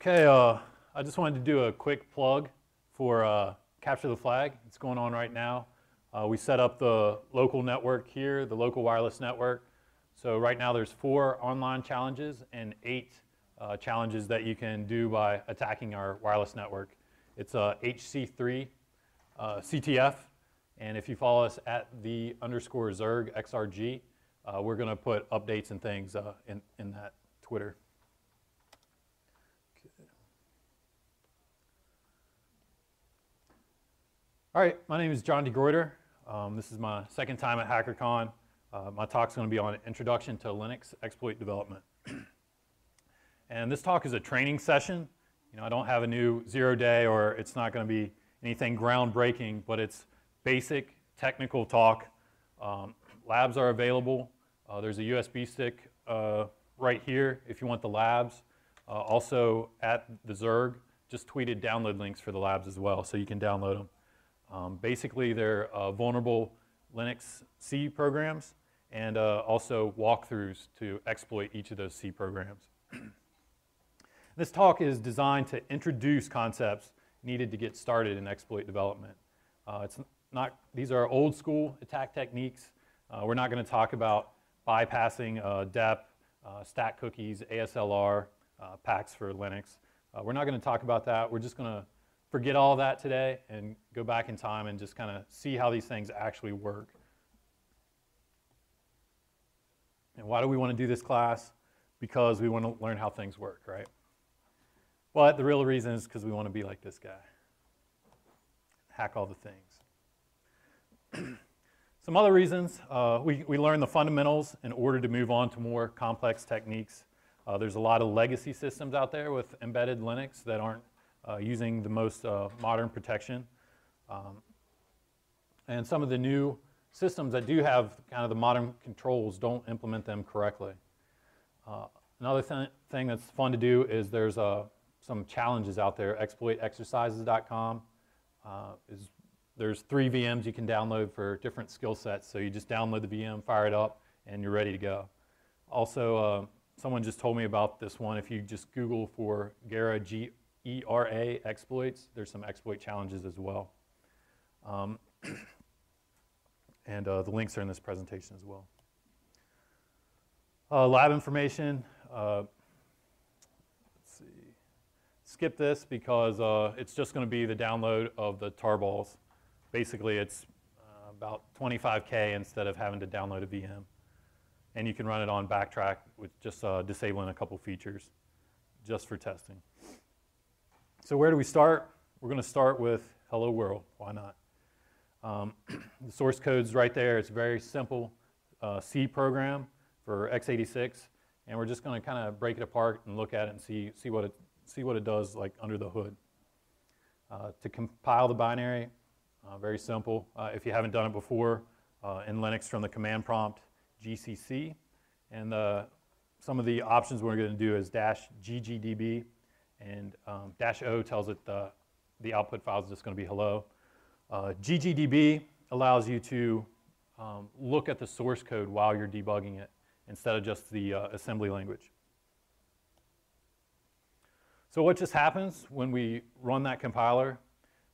Okay, I just wanted to do a quick plug for Capture the Flag. It's going on right now. We set up the local network here, the local wireless network. So right now there's 4 online challenges and 8 challenges that you can do by attacking our wireless network. It's HC3 CTF, and if you follow us at _Zerg XRG, we're going to put updates and things in that Twitter. All right, my name is John deGruyter. This is my second time at Hack3rcon. My talk's going to be on Introduction to Linux Exploit Development. And this talk is a training session. You know, I don't have a new 0-day, or it's not going to be anything groundbreaking, but it's basic technical talk. Labs are available. There's a USB stick right here if you want the labs. Also at the Zerg, just tweeted download links for the labs as well, so you can download them. Basically, they're vulnerable Linux C programs and also walkthroughs to exploit each of those C programs. This talk is designed to introduce concepts needed to get started in exploit development. These are old school attack techniques. We're not going to talk about bypassing DEP, stack cookies, ASLR, packs for Linux. We're not going to talk about that. We're just going to forget all that today and go back in time and just kind of see how these things actually work. And why do we want to do this class? Because we want to learn how things work, right? But the real reason is because we want to be like this guy. Hack all the things. Some other reasons, we learn the fundamentals in order to move on to more complex techniques. There's a lot of legacy systems out there with embedded Linux that aren't using the most modern protection. And some of the new systems that do have kind of the modern controls don't implement them correctly. Another thing that's fun to do is there's some challenges out there. Exploitexercises.com. There's 3 VMs you can download for different skill sets. So you just download the VM, fire it up, and you're ready to go. Also, someone just told me about this one. If you just Google for Gera, G-E-R-A exploits, there's some exploit challenges as well. And the links are in this presentation as well. Lab information. Let's see. Skip this because it's just going to be the download of the tarballs. Basically, it's about 25K instead of having to download a VM. And you can run it on backtrack with just disabling a couple features just for testing. So where do we start? We're going to start with hello world. Why not? The source code's right there. It's a very simple C program for x86, and we're just going to kind of break it apart and look at it and see what it does like under the hood. To compile the binary, very simple. If you haven't done it before, in Linux from the command prompt, GCC, and some of the options we're going to do is -ggdb, and -o tells it the output file is just going to be hello. ggdb allows you to look at the source code while you're debugging it instead of just the assembly language. So what just happens when we run that compiler?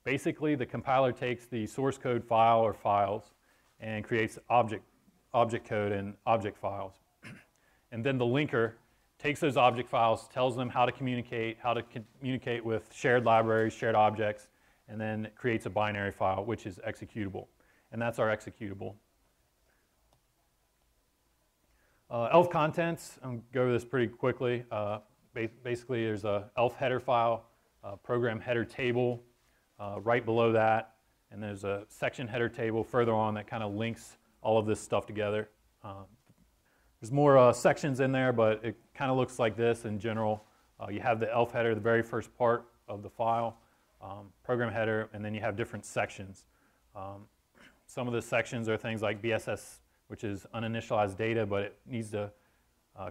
Basically, the compiler takes the source code file or files and creates object code and object files. And then the linker takes those object files, tells them how to communicate with shared libraries, shared objects, and then creates a binary file, which is executable. And that's our executable. ELF contents, I'm going to go over this pretty quickly. Basically, there's a ELF header file, program header table right below that, and there's a section header table further on that kind of links all of this stuff together. There's more sections in there, but it kind of looks like this in general. You have the ELF header, the very first part of the file, program header, and then you have different sections. Some of the sections are things like BSS, which is uninitialized data, but it needs to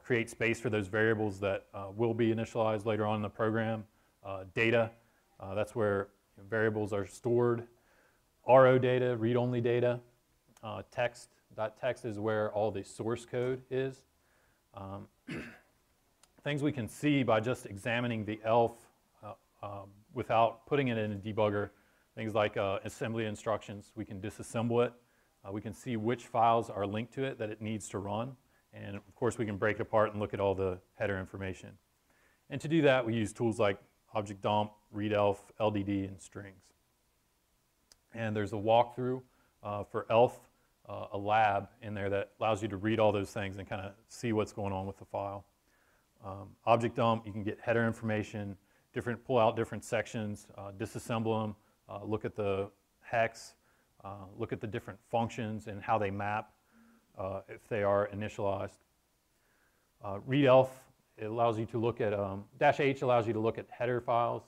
create space for those variables that will be initialized later on in the program. Data, that's where variables are stored. RO data, read-only data. Text is where all the source code is. things we can see by just examining the ELF without putting it in a debugger, things like assembly instructions. We can disassemble it. We can see which files are linked to it that it needs to run. And of course, we can break it apart and look at all the header information. And to do that, we use tools like object dump, readelf, LDD, and strings. And there's a walkthrough for ELF, a lab in there that allows you to read all those things and kind of see what's going on with the file. Object dump, you can get header information, pull out different sections, disassemble them, look at the hex, look at the different functions and how they map if they are initialized. readelf, it allows you to look at, -H allows you to look at header files,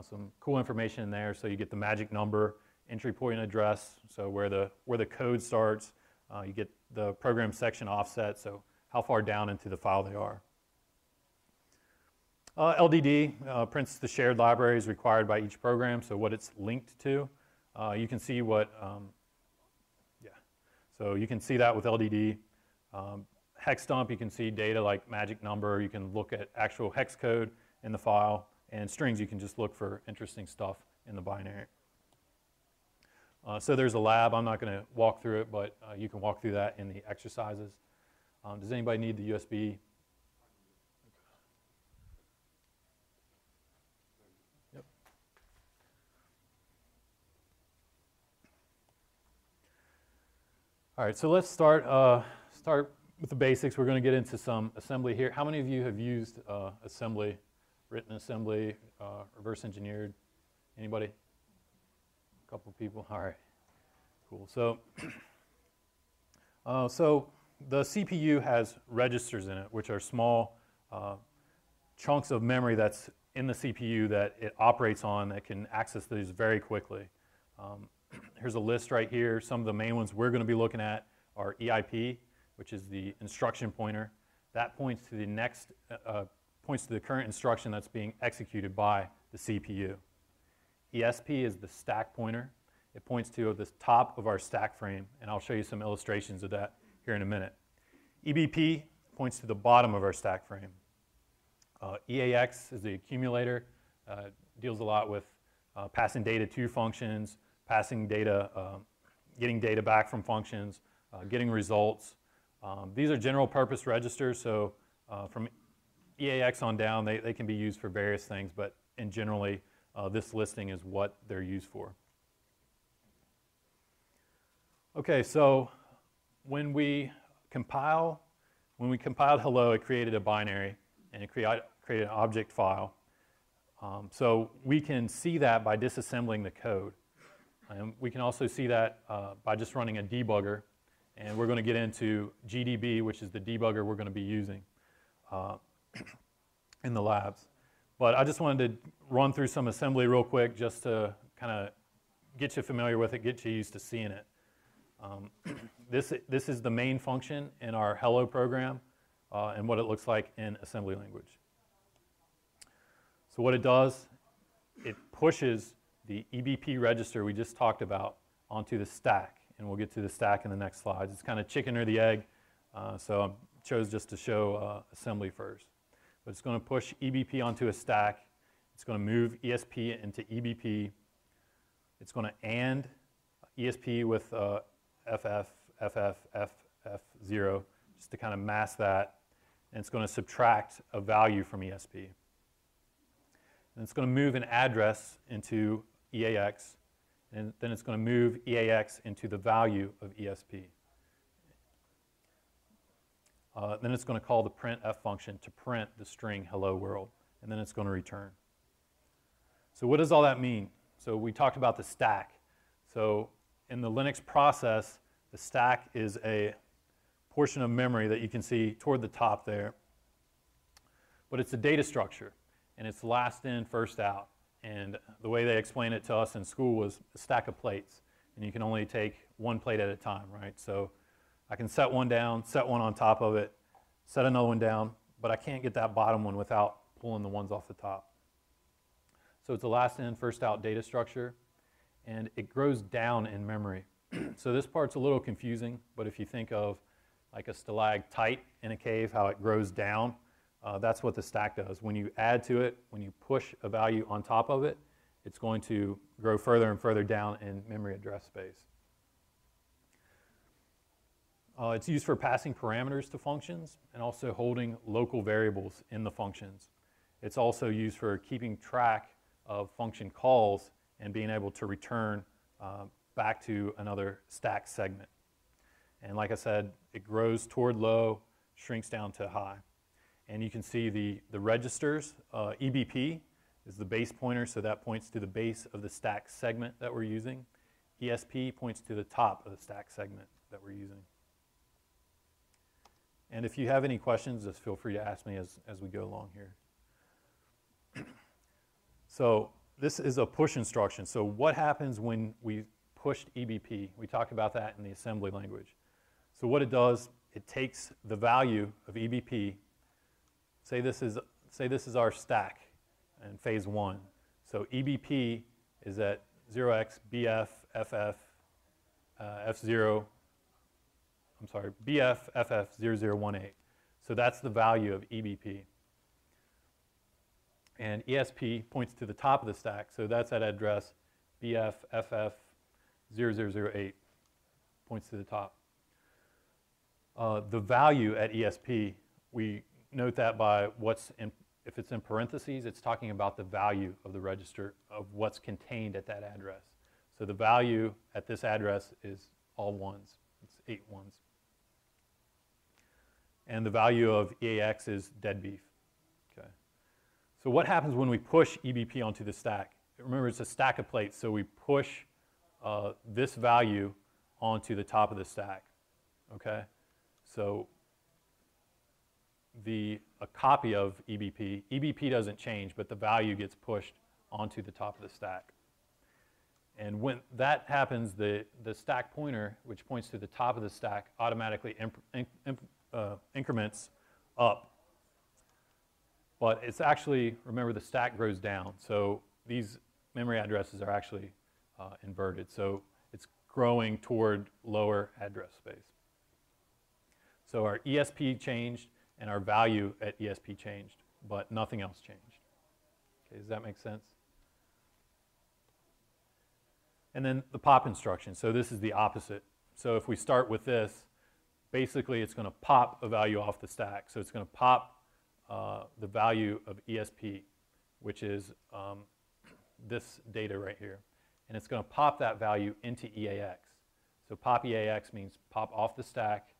some cool information in there, so you get the magic number, entry point address, so where the code starts, you get the program section offset, so how far down into the file they are. LDD prints the shared libraries required by each program, so what it's linked to. You can see what, so you can see that with LDD. Hex dump, you can see data like magic number. You can look at actual hex code in the file, and strings, you can just look for interesting stuff in the binary. So there's a lab. I'm not going to walk through it, but you can walk through that in the exercises. Does anybody need the USB? Yep. All right, so let's start with the basics. We're going to get into some assembly here. How many of you have used assembly, written assembly, reverse engineered? Anybody? A couple people. All right, cool. So, so the CPU has registers in it, which are small chunks of memory that's in the CPU that it operates on that can access these very quickly. Here's a list right here. Some of the main ones we're going to be looking at are EIP, which is the instruction pointer. That points to the next, points to the current instruction that's being executed by the CPU. ESP is the stack pointer. It points to the top of our stack frame, and I'll show you some illustrations of that here in a minute. EBP points to the bottom of our stack frame. EAX is the accumulator. Deals a lot with passing data to functions, passing data, getting data back from functions, getting results. These are general purpose registers, so from EAX on down, they can be used for various things, but in generally, this listing is what they're used for. Okay, so when we compiled hello, it created a binary, and it created an object file. So we can see that by disassembling the code. And we can also see that by just running a debugger. And we're going to get into GDB, which is the debugger we're going to be using in the labs. But I just wanted to run through some assembly real quick just to kind of get you familiar with it, get you used to seeing it. This is the main function in our hello program and what it looks like in assembly language. So what it does, it pushes the EBP register we just talked about onto the stack. And we'll get to the stack in the next slides. It's kind of chicken or the egg, so I chose just to show assembly first. But it's going to push EBP onto a stack. It's going to move ESP into EBP. It's going to AND ESP with FF, FF, FF0, just to kind of mask that. And it's going to subtract a value from ESP. And it's going to move an address into EAX. And then it's going to move EAX into the value of ESP. Then it's going to call the printf function to print the string hello world, and then it's going to return. So what does all that mean? So we talked about the stack. So in the Linux process, the stack is a portion of memory that you can see toward the top there. But it's a data structure, and it's last in, first out. And the way they explained it to us in school was a stack of plates. And you can only take one plate at a time, right? So I can set one down, set one on top of it, set another one down, but I can't get that bottom one without pulling the ones off the top. So it's a last in, first out data structure, and it grows down in memory. So this part's a little confusing, but if you think of like a stalactite in a cave, how it grows down, That's what the stack does. When you add to it, when you push a value on top of it, it's going to grow further and further down in memory address space. It's used for passing parameters to functions and also holding local variables in the functions. It's also used for keeping track of function calls and being able to return back to another stack segment. And like I said, it grows toward low, shrinks down to high. And you can see the registers. EBP is the base pointer, so that points to the base of the stack segment that we're using. ESP points to the top of the stack segment that we're using. And if you have any questions, just feel free to ask me as we go along here. So this is a push instruction. So what happens when we pushed EBP? We talked about that in the assembly language. So what it does, it takes the value of EBP. Say this is our stack in phase 1. So EBP is at 0xBF FF F0. I'm sorry, BF FF0018. So that's the value of EBP. And ESP points to the top of the stack, so that's at address BF FF0008, points to the top. The value at ESP, we note that by if it's in parentheses, it's talking about the value of the register of what's contained at that address. So the value at this address is all ones, it's 8 ones. And the value of EAX is dead beef. Okay. So what happens when we push EBP onto the stack? Remember, it's a stack of plates, so we push this value onto the top of the stack. Okay. So a copy of EBP doesn't change, but the value gets pushed onto the top of the stack. And when that happens, the stack pointer, which points to the top of the stack, automatically increments up. But it's actually, remember, the stack grows down. So these memory addresses are actually inverted. So it's growing toward lower address space. So our ESP changed and our value at ESP changed, but nothing else changed. Okay, does that make sense? And then the pop instruction. So this is the opposite. So if we start with this, basically it's going to pop a value off the stack. So it's going to pop the value of ESP, which is this data right here. And it's going to pop that value into EAX. So pop EAX means pop off the stack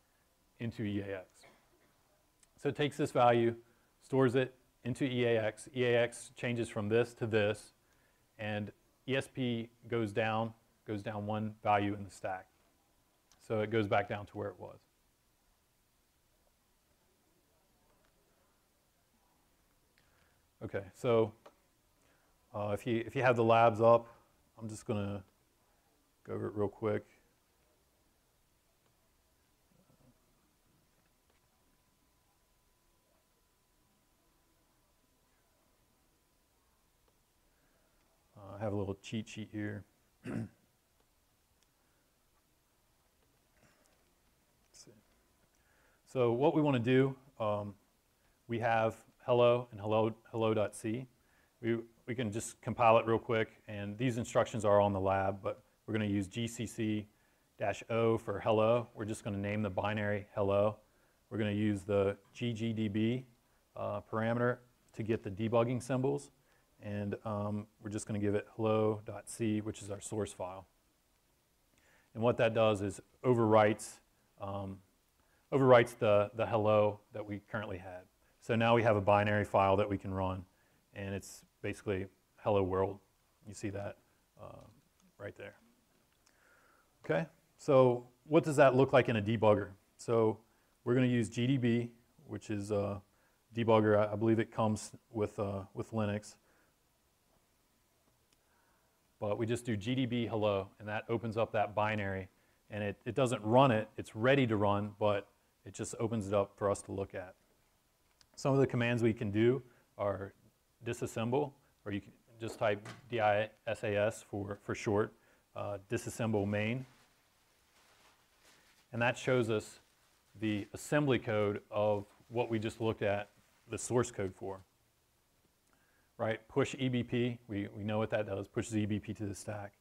into EAX. So it takes this value, stores it into EAX. EAX changes from this to this, and ESP goes down one value in the stack. So it goes back down to where it was. Okay, so if you have the labs up, I'm just going to go over it real quick. I have a little cheat sheet here. So what we want to do, we have hello and hello.c. We can just compile it real quick, and these instructions are on the lab, but we're going to use gcc-o for hello. We're just going to name the binary hello. We're going to use the ggdb parameter to get the debugging symbols, and we're just going to give it hello.c, which is our source file. And what that does is overwrites the hello that we currently had. So now we have a binary file that we can run, and it's basically hello world. You see that right there. Okay, so what does that look like in a debugger? So we're going to use GDB, which is a debugger. I believe it comes with Linux. But we just do GDB hello, and that opens up that binary. And it doesn't run it. It's ready to run, but it just opens it up for us to look at. Some of the commands we can do are disassemble, or you can just type DISAS for short, disassemble main. And that shows us the assembly code of what we just looked at, the source code for. Right, push EBP, we know what that does, pushes EBP to the stack.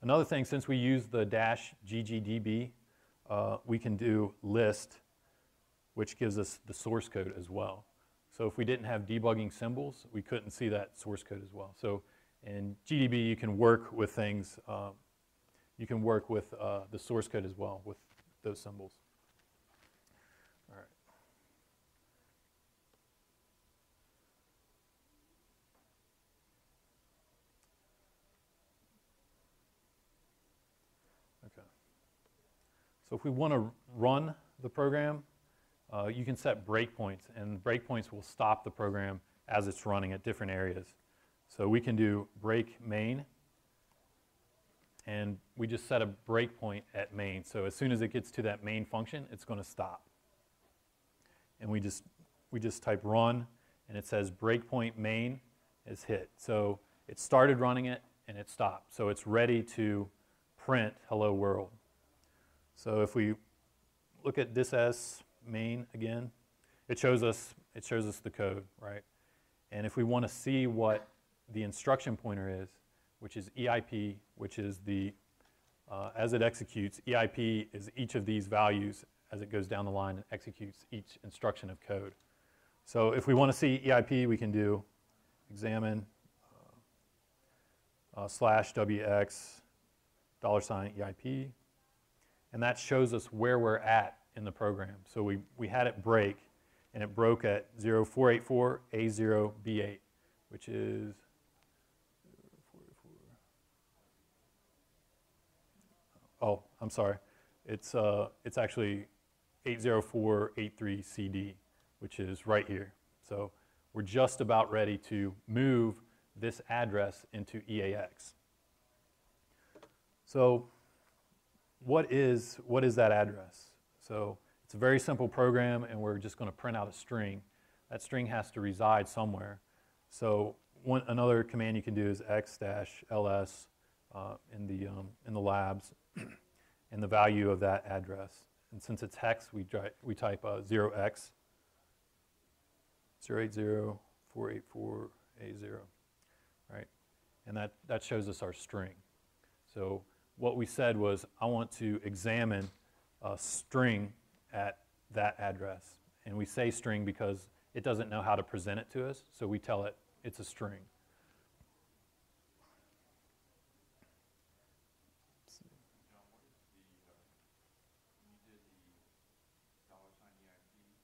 Another thing, since we use the -ggdb, we can do list, which gives us the source code as well. So if we didn't have debugging symbols, we couldn't see that source code as well. So in GDB, you can work with things, you can work with the source code as well with those symbols. All right. Okay. So if we want to run the program, you can set breakpoints, and breakpoints will stop the program as it's running at different areas. So we can do break main, and we just set a breakpoint at main. So as soon as it gets to that main function, it's going to stop. And we just type run, and it says breakpoint main is hit. So it started running it, and it stopped. So it's ready to print hello world. So if we look at this as main again, it shows us the code, right? And if we want to see what the instruction pointer is, which is EIP, which is the as it executes, EIP is each of these values as it goes down the line and executes each instruction of code. So if we want to see EIP, we can do examine /wx $EIP, and that shows us where we're at in the program. So we had it break, and it broke at 0484A0B8, which is 0484. Oh, I'm sorry. It's actually 80483CD, which is right here. So we're just about ready to move this address into EAX. So what is that address? So it's a very simple program, and we're just going to print out a string. That string has to reside somewhere. So another command you can do is x-ls in the labs, and the value of that address. And since it's hex, we type 0x 080484A0, right? And that shows us our string. So what we said was, I want to examine a string at that address. And we say string because it doesn't know how to present it to us, so we tell it it's a string.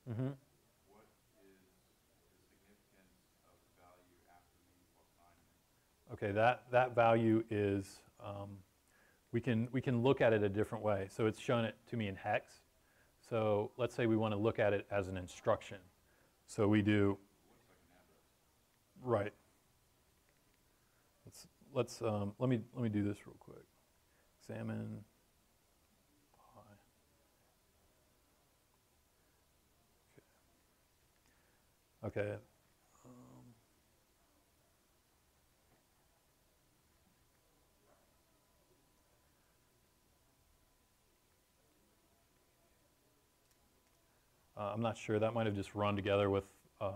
Mm-hmm. What is the significance of the value after the +9? Okay, that value is, we can look at it a different way. So it's shown it to me in hex. So let's say we want to look at it as an instruction. So we do, Looks like an address. right. Let me do this real quick. Examine. Okay. I'm not sure. That might have just run together with a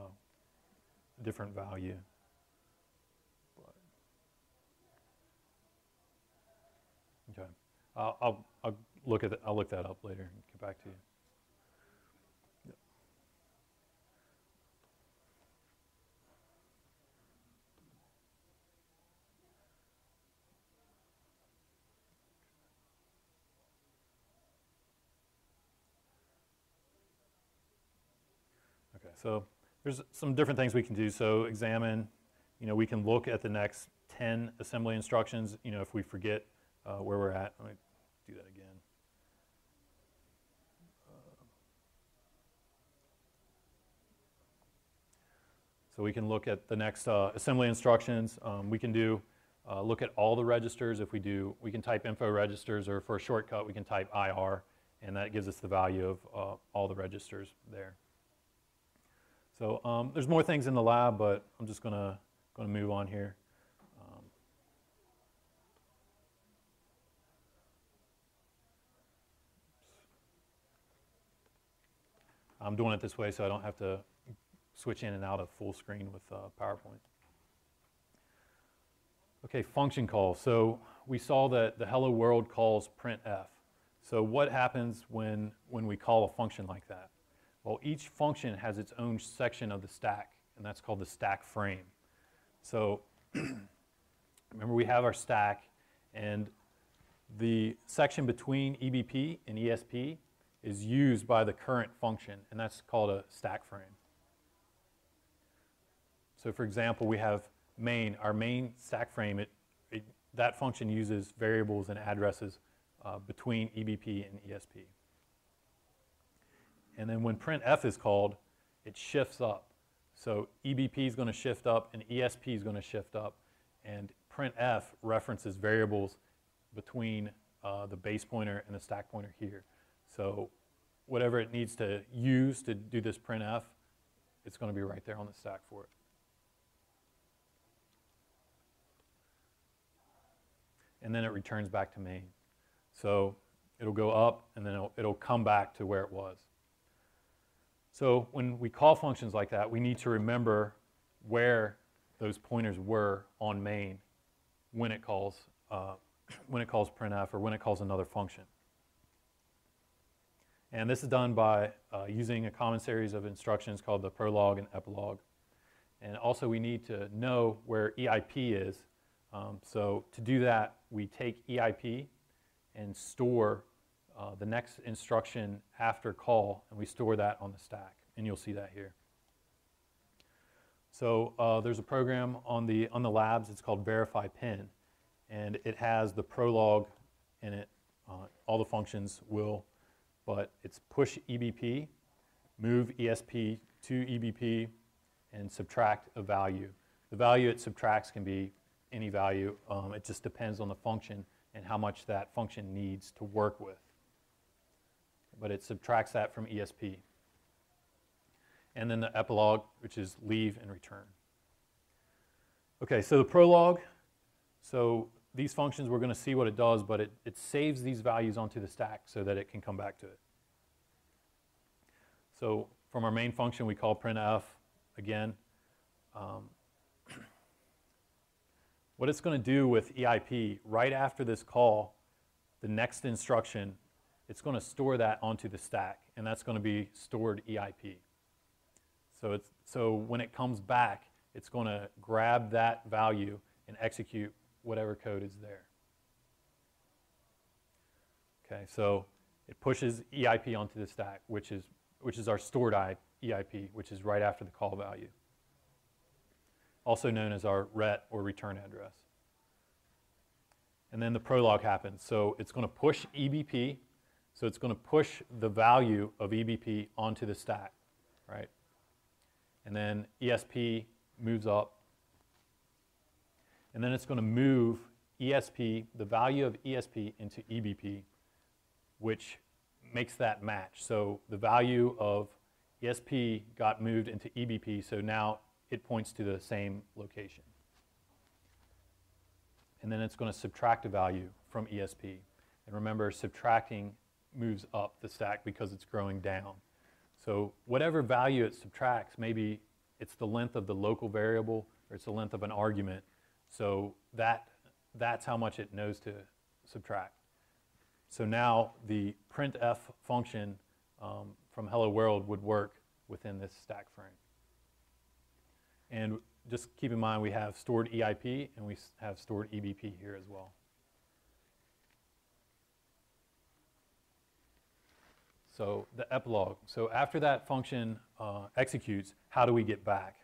different value. But, okay. I'll look at it. I'll look that up later and get back to you. Okay, so there's some different things we can do. So examine, we can look at the next 10 assembly instructions, if we forget where we're at. Let me do that again. So we can look at the next assembly instructions. We can do look at all the registers. If we can type info registers, or for a shortcut, we can type IR, and that gives us the value of all the registers there. So there's more things in the lab, but I'm just gonna move on here. I'm doing it this way so I don't have to switch in and out of full screen with PowerPoint. Okay, function calls. So we saw that the hello world calls printf. So what happens when we call a function like that? Well, each function has its own section of the stack, and that's called the stack frame. So remember, we have our stack, and the section between EBP and ESP is used by the current function, and that's called a stack frame. So for example, we have main. Our main stack frame, that function uses variables and addresses between EBP and ESP. And then when printf is called, it shifts up. So EBP is going to shift up and ESP is going to shift up, and printf references variables between the base pointer and the stack pointer here. So whatever it needs to use to do this printf, it's going to be right there on the stack for it. And then it returns back to main. So it'll go up, and then it'll come back to where it was. So when we call functions like that, we need to remember where those pointers were on main when it calls printf or when it calls another function. And this is done by using a common series of instructions called the prologue and epilogue. And also we need to know where EIP is. So to do that, we take EIP and store the next instruction after call, and we store that on the stack, and you'll see that here. So there's a program on the labs. It's called verify pin, and it has the prologue in it. All the functions will, but it's push EBP, move ESP to EBP, and subtract a value. The value it subtracts can be any value. It just depends on the function and how much that function needs to work with. But it subtracts that from ESP. And then the epilogue, which is leave and return. Okay, so the prologue. So these functions, we're going to see what it does, but it saves these values onto the stack so that it can come back to it. So from our main function, we call printf again. What it's going to do with EIP, right after this call, the next instruction, it's going to store that onto the stack, and that's going to be stored EIP. So when it comes back, it's going to grab that value and execute whatever code is there. Okay, so it pushes EIP onto the stack, which is our stored EIP, which is right after the call value, also known as our RET or return address. And then the prologue happens. So it's going to push EBP. So it's going to push the value of EBP onto the stack, right? And then ESP moves up. And then it's going to move ESP, the value of ESP, into EBP, which makes that match. So the value of ESP got moved into EBP, so now it points to the same location. And then it's going to subtract a value from ESP. And remember, subtracting moves up the stack because it's growing down. So whatever value it subtracts, maybe it's the length of the local variable or it's the length of an argument. So that's how much it knows to subtract. So now the printf function from hello world would work within this stack frame. And just keep in mind we have stored EIP and we have stored EBP here as well. So the epilogue. So after that function executes, how do we get back?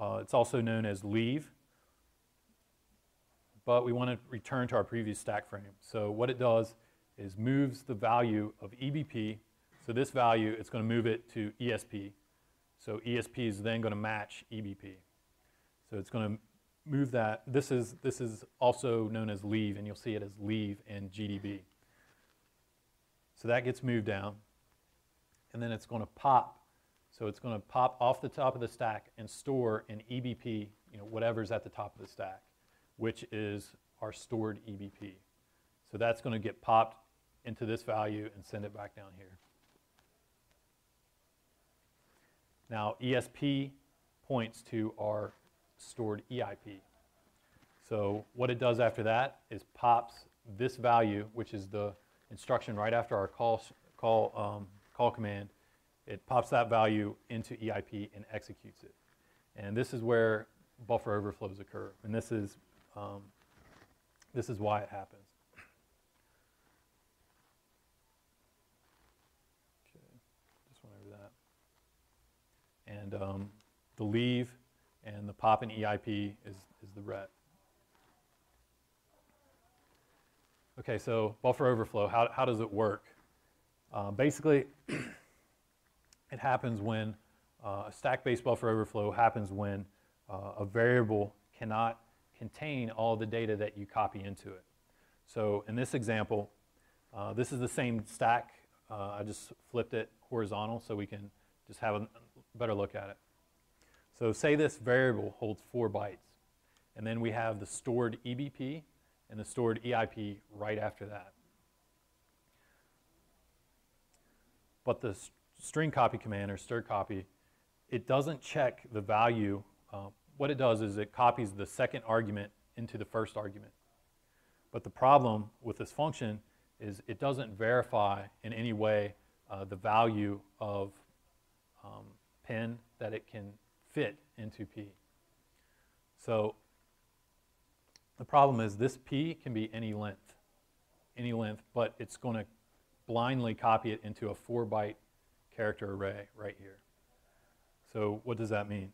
It's also known as leave, but we want to return to our previous stack frame. So what it does is moves the value of EBP. So this value, it's going to move it to ESP. So ESP is then going to match EBP. So it's going to move that. This is also known as leave, and you'll see it as leave in GDB. So that gets moved down, and then it's going to pop. So it's going to pop off the top of the stack and store in EBP, whatever's at the top of the stack, which is our stored EBP. So that's going to get popped into this value and send it back down here. Now ESP points to our stored EIP. So what it does after that is pops this value, which is the instruction right after our call command. It pops that value into EIP and executes it. And this is where buffer overflows occur. And this is why it happens. Okay, just went over that. And the leave and the pop in EIP is the ret. Okay, so buffer overflow, how does it work? Basically, it happens when a stack-based buffer overflow happens when a variable cannot contain all the data that you copy into it. So in this example, this is the same stack. I just flipped it horizontal so we can just have a better look at it. So say this variable holds 4 bytes, and then we have the stored EBP and the stored EIP right after that. But the string copy command, or stir copy, it doesn't check the value. What it does is it copies the second argument into the first argument. But the problem with this function is it doesn't verify in any way the value of pin that it can fit into P. So the problem is this P can be any length, but it's going to blindly copy it into a 4-byte character array right here. So what does that mean?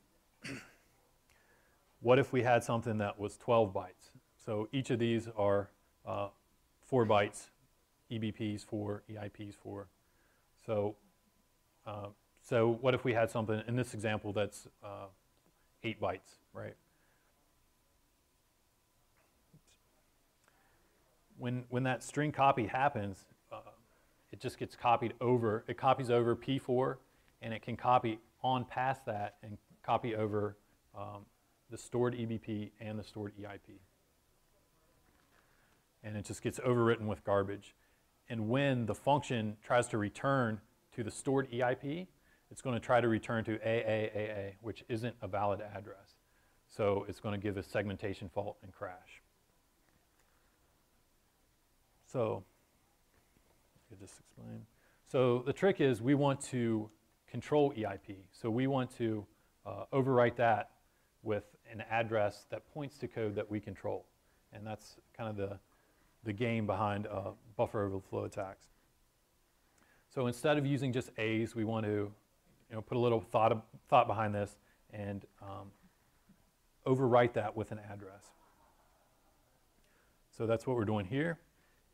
What if we had something that was 12 bytes? So each of these are 4 bytes, EBPs 4, EIPs 4. So what if we had something in this example that's 8 bytes, right? When that string copy happens, it just gets copied over. It copies over P4, and it can copy on past that and copy over the stored EBP and the stored EIP. And it just gets overwritten with garbage. And when the function tries to return to the stored EIP, it's going to try to return to AAAA, which isn't a valid address. So it's going to give a segmentation fault and crash. So I could just explain. So the trick is we want to control EIP. So we want to overwrite that with an address that points to code that we control. And that's kind of the game behind buffer overflow attacks. So instead of using just A's, we want to put a little thought behind this and overwrite that with an address. So that's what we're doing here.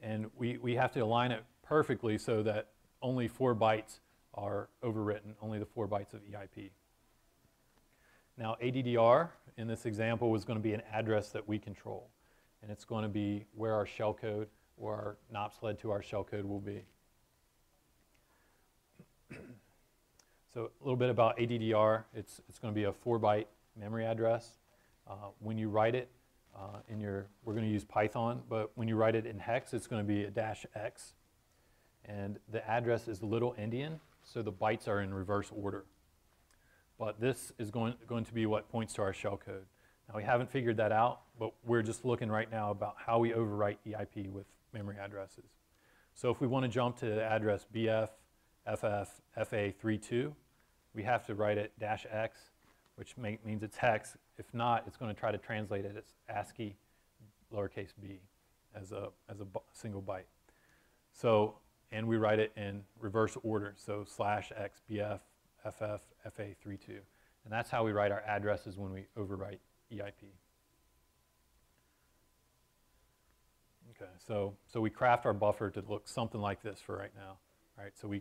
And we have to align it perfectly so that only 4 bytes are overwritten, only the 4 bytes of EIP. Now ADDR in this example was going to be an address that we control. And it's going to be where our shellcode or our NOPs led to our shellcode will be. So a little bit about ADDR. It's going to be a 4-byte memory address. When you write it, we're going to use Python, but when you write it in hex, it's going to be a -x. And the address is little endian, so the bytes are in reverse order. But this is going to be what points to our shellcode. Now we haven't figured that out, but we're just looking right now about how we overwrite EIP with memory addresses. So if we want to jump to the address BF, FF, FA32, we have to write it -x, which means it's hex. If not, it's going to try to translate it as ASCII lowercase b as a single byte. So, and we write it in reverse order, so /x BF, FF, FA32. And that's how we write our addresses when we overwrite EIP. Okay, so we craft our buffer to look something like this for right now. All right, so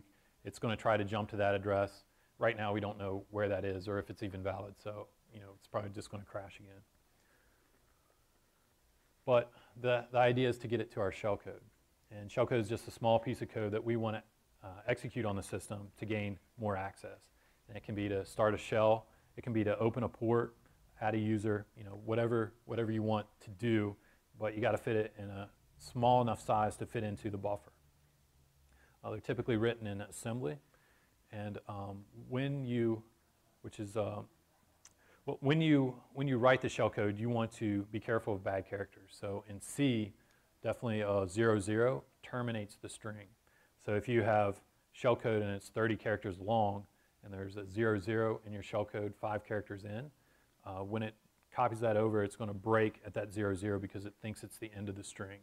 it's going to try to jump to that address. Right now we don't know where that is or if it's even valid, so it's probably just going to crash again. But the idea is to get it to our shellcode. And shellcode is just a small piece of code that we want to execute on the system to gain more access. And it can be to start a shell, it can be to open a port, add a user, whatever you want to do, but you got to fit it in a small enough size to fit into the buffer. They're typically written in assembly, and when you which is well, when you write the shellcode, you want to be careful of bad characters. So in C, definitely 00 terminates the string. So if you have shellcode and it's 30 characters long, and there's a 00 in your shellcode 5 characters in, when it copies that over, it's going to break at that 00 because it thinks it's the end of the string.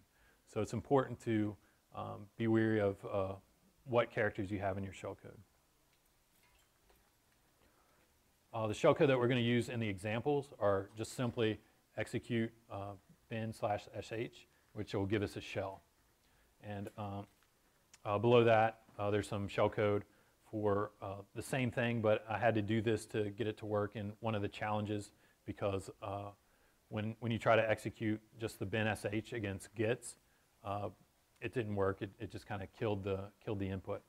So it's important to be wary of what characters you have in your shellcode. The shellcode that we're going to use in the examples are just simply execute bin/sh, which will give us a shell. And below that, there's some shellcode for the same thing, but I had to do this to get it to work in one of the challenges because when you try to execute just the bin/sh against gets, it didn't work. It just kind of killed the input.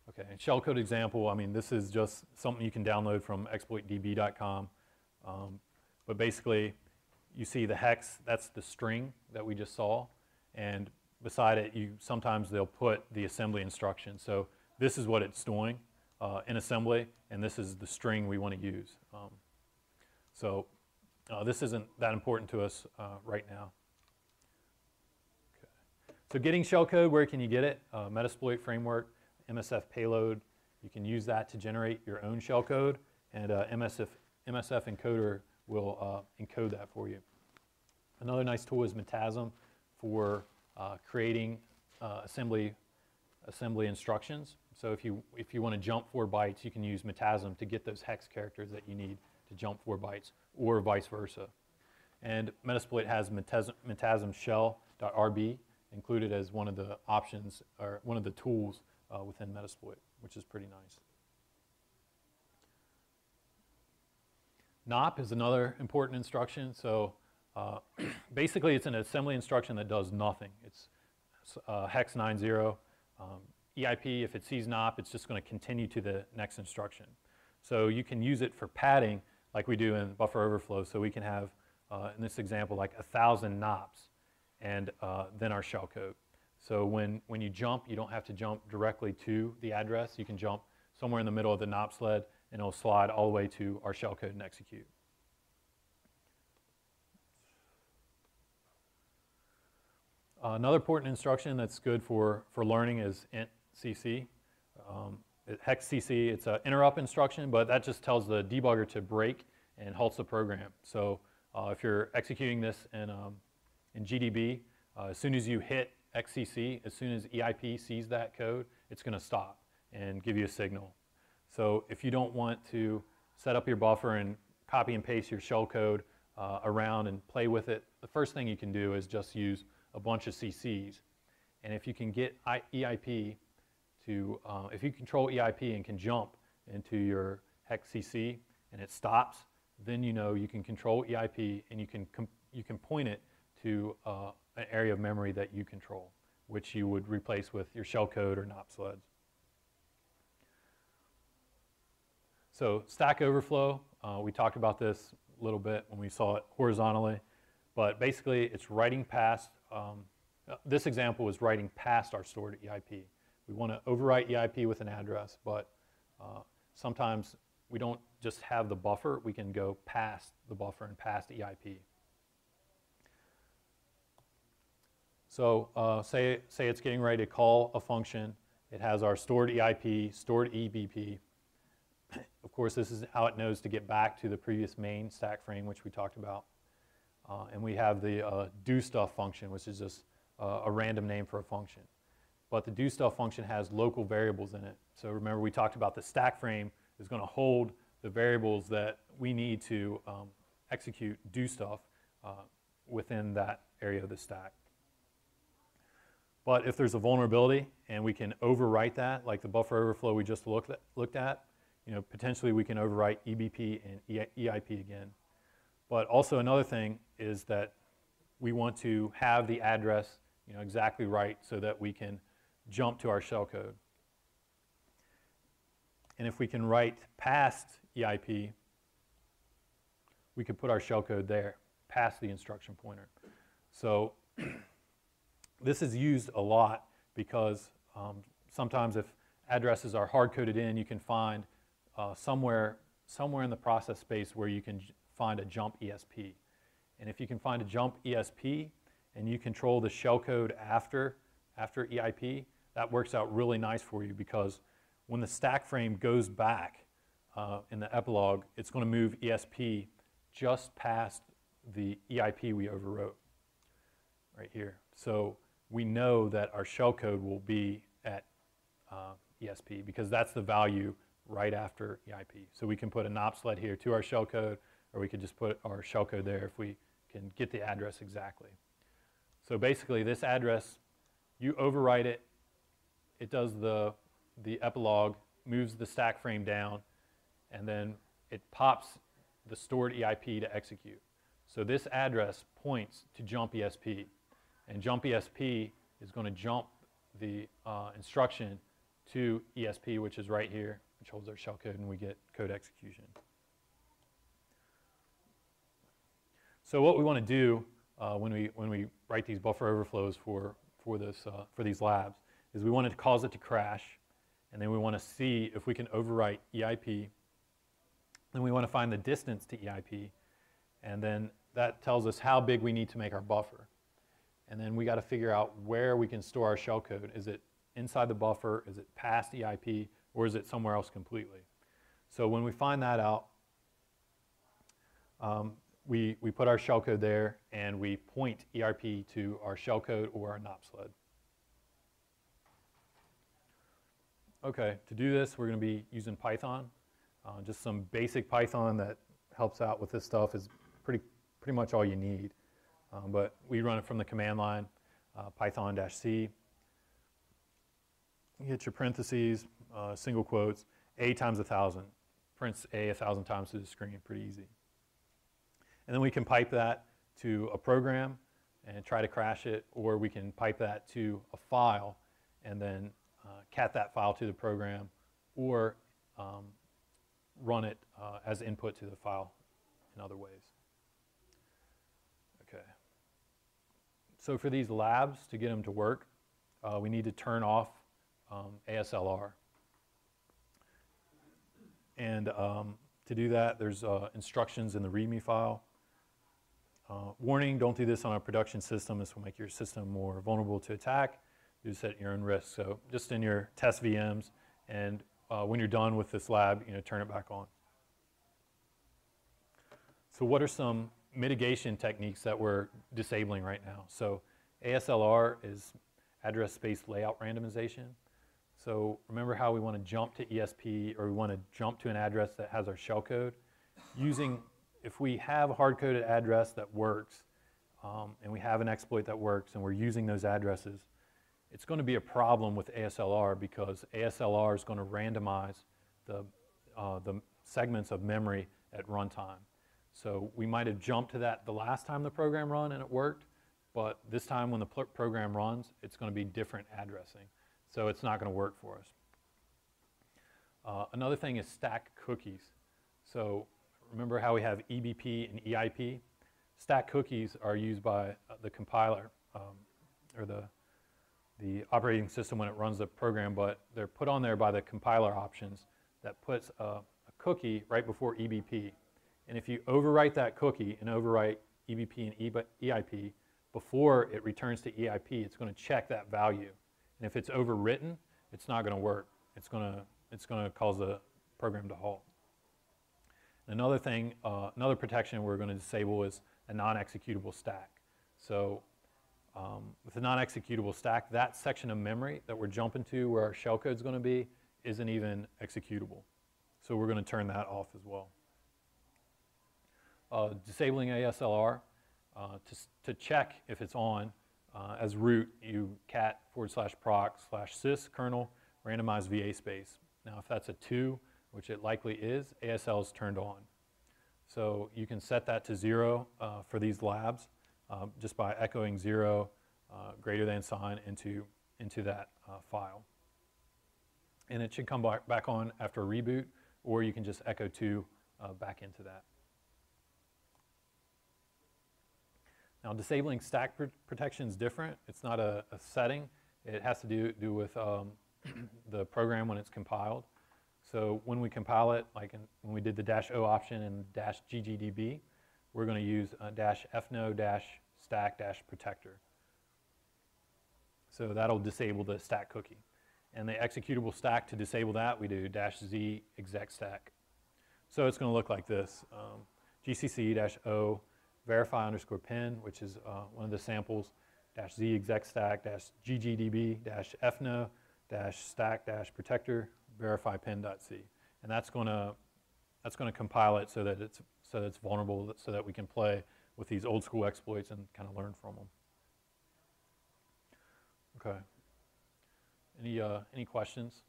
Okay, and shellcode example, I mean, this is just something you can download from exploitdb.com. But basically, you see the hex, that's the string that we just saw. And beside it, sometimes they'll put the assembly instruction. So this is what it's doing in assembly, and this is the string we want to use. So this isn't that important to us right now. Okay. So getting shellcode, where can you get it? Metasploit framework, MSF payload. You can use that to generate your own shellcode, and MSF encoder will encode that for you. Another nice tool is Mitasm for creating assembly instructions. So if you want to jump 4 bytes, you can use Mitasm to get those hex characters that you need to jump 4 bytes, or vice versa. And Metasploit has Mitasm shell.rb included as one of the options, or one of the tools within Metasploit, which is pretty nice. NOP is another important instruction. So basically, it's an assembly instruction that does nothing. It's hex 90. EIP, if it sees NOP, it's just going to continue to the next instruction. So you can use it for padding like we do in buffer overflow. So we can have, in this example, like 1,000 NOPs and then our shellcode. So when you jump, you don't have to jump directly to the address. You can jump somewhere in the middle of the NOP sled, and it'll slide all the way to our shellcode and execute. Another important instruction that's good for learning is int.cc. Hex CC, it's an interrupt instruction, but that just tells the debugger to break and halts the program. So if you're executing this in GDB, as soon as you hit XCC, as soon as EIP sees that code, it's going to stop and give you a signal. So if you don't want to set up your buffer and copy and paste your shellcode around and play with it, the first thing you can do is just use a bunch of CCs. And if you can get EIP to, if you control EIP and can jump into your hex CC and it stops, then you know you can control EIP and you can point it to an area of memory that you control, which you would replace with your shellcode or NOP sleds. So stack overflow, we talked about this a little bit when we saw it horizontally, but basically it's writing past, this example was writing past our stored EIP. We want to overwrite EIP with an address, but sometimes we don't just have the buffer, we can go past the buffer and past EIP. So say it's getting ready to call a function. It has our stored EIP, stored EBP. Of course, this is how it knows to get back to the previous main stack frame, which we talked about. And we have the do stuff function, which is just a random name for a function. But the do stuff function has local variables in it. So remember, we talked about the stack frame is going to hold the variables that we need to execute do stuff within that area of the stack. But if there's a vulnerability and we can overwrite that, like the buffer overflow we just looked at, you know, potentially we can overwrite EBP and EIP again. But also another thing is that we want to have the address, you know, exactly right so that we can jump to our shellcode. And if we can write past EIP, we could put our shellcode there, past the instruction pointer. So this is used a lot because sometimes if addresses are hard-coded in, you can find somewhere in the process space where you can find a jump ESP. And if you can find a jump ESP and you control the shellcode after EIP, that works out really nice for you, because when the stack frame goes back in the epilogue, it's going to move ESP just past the EIP we overwrote right here. So we know that our shellcode will be at ESP because that's the value right after EIP. So we can put a NOP sled here to our shellcode, or we could just put our shellcode there if we can get the address exactly. So basically this address, you overwrite it, it does the epilogue, moves the stack frame down, and then it pops the stored EIP to execute. So this address points to jump ESP, and jump ESP is going to jump the instruction to ESP, which is right here, which holds our shellcode, and we get code execution. So what we want to do when we write these buffer overflows for these labs is we want to cause it to crash, and then we want to see if we can overwrite EIP. Then we want to find the distance to EIP, and then that tells us how big we need to make our buffer. And then we got to figure out where we can store our shellcode. Is it inside the buffer? Is it past EIP? Or is it somewhere else completely? So when we find that out, we put our shellcode there, and we point EIP to our shellcode or our NOP sled. Okay, to do this, we're going to be using Python. Just some basic Python that helps out with this stuff is pretty much all you need. But we run it from the command line, Python-C. You hit your parentheses, single quotes, A times 1,000. Prints A 1,000 times to the screen, pretty easy. And then we can pipe that to a program and try to crash it, or we can pipe that to a file and then cat that file to the program, or run it as input to the file in other ways. Okay. So for these labs, to get them to work, we need to turn off ASLR. And to do that, there's instructions in the README file. Warning, don't do this on a production system. This will make your system more vulnerable to attack. Do this at your own risk. So just in your test VMs, and when you're done with this lab, turn it back on. So what are some mitigation techniques that we're disabling right now? So ASLR is address space layout randomization. So remember how we want to jump to ESP, or we want to jump to an address that has our shellcode? If we have a hard-coded address that works, and we have an exploit that works, and we're using those addresses, it's going to be a problem with ASLR, because ASLR is going to randomize the segments of memory at runtime. So we might have jumped to that the last time the program ran and it worked, but this time when the program runs, it's going to be different addressing. So it's not going to work for us. Another thing is stack cookies. So remember how we have EBP and EIP? Stack cookies are used by the compiler, or the operating system when it runs the program, but they're put on there by the compiler options that puts a cookie right before EBP. And if you overwrite that cookie and overwrite EBP and EIP before it returns to EIP, it's going to check that value. And if it's overwritten, it's not going to work. It's going to cause the program to halt. Another thing, another protection we're going to disable is a non-executable stack. So with a non-executable stack, that section of memory that we're jumping to where our shellcode is going to be isn't even executable. So we're going to turn that off as well. Disabling ASLR, to check if it's on, as root, you cat /proc/sys kernel randomize VA space. Now if that's a 2, which it likely is, ASL is turned on. So you can set that to 0 for these labs just by echoing 0 greater than sign into that file. And it should come back on after a reboot, or you can just echo 2 back into that. Now, disabling stack protection is different. It's not a setting. It has to do with the program when it's compiled. So when we compile it, like when we did the -o option in -ggdb, we're going to use -fno-stack-protector. So that'll disable the stack cookie. And the executable stack, to disable that, we do -z exec stack. So it's going to look like this. GCC-o verify underscore pin, which is one of the samples, -z exec stack -gddb-fno-stack-protector verify pin.c. And that's going to compile it so that it's vulnerable, so that we can play with these old school exploits and kind of learn from them. Okay. Any questions?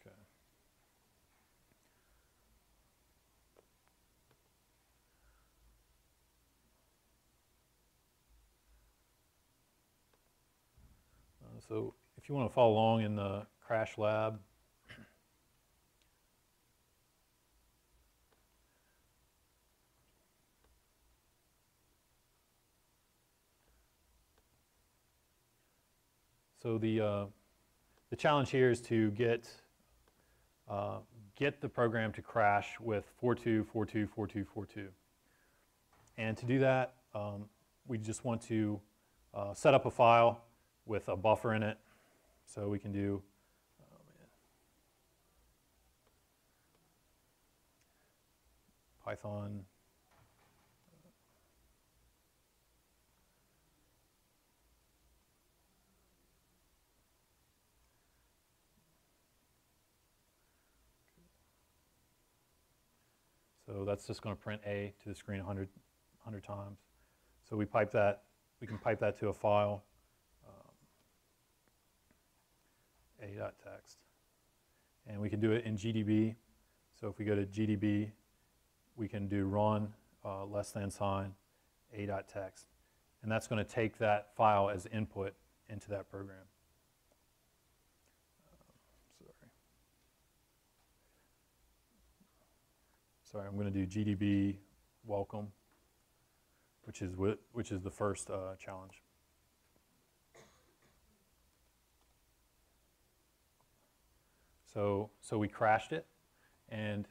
Okay. So if you want to follow along in the crash lab, so the challenge here is to get the program to crash with 42424242. And to do that, we just want to set up a file with a buffer in it. So we can do, Python. So that's just going to print A to the screen 100 times. So we pipe that. We can pipe that to a file. A.text. And we can do it in GDB. So if we go to GDB, we can do run > A.text. And that's going to take that file as input into that program. Sorry, I'm going to do GDB welcome, which is the first challenge. So we crashed it, and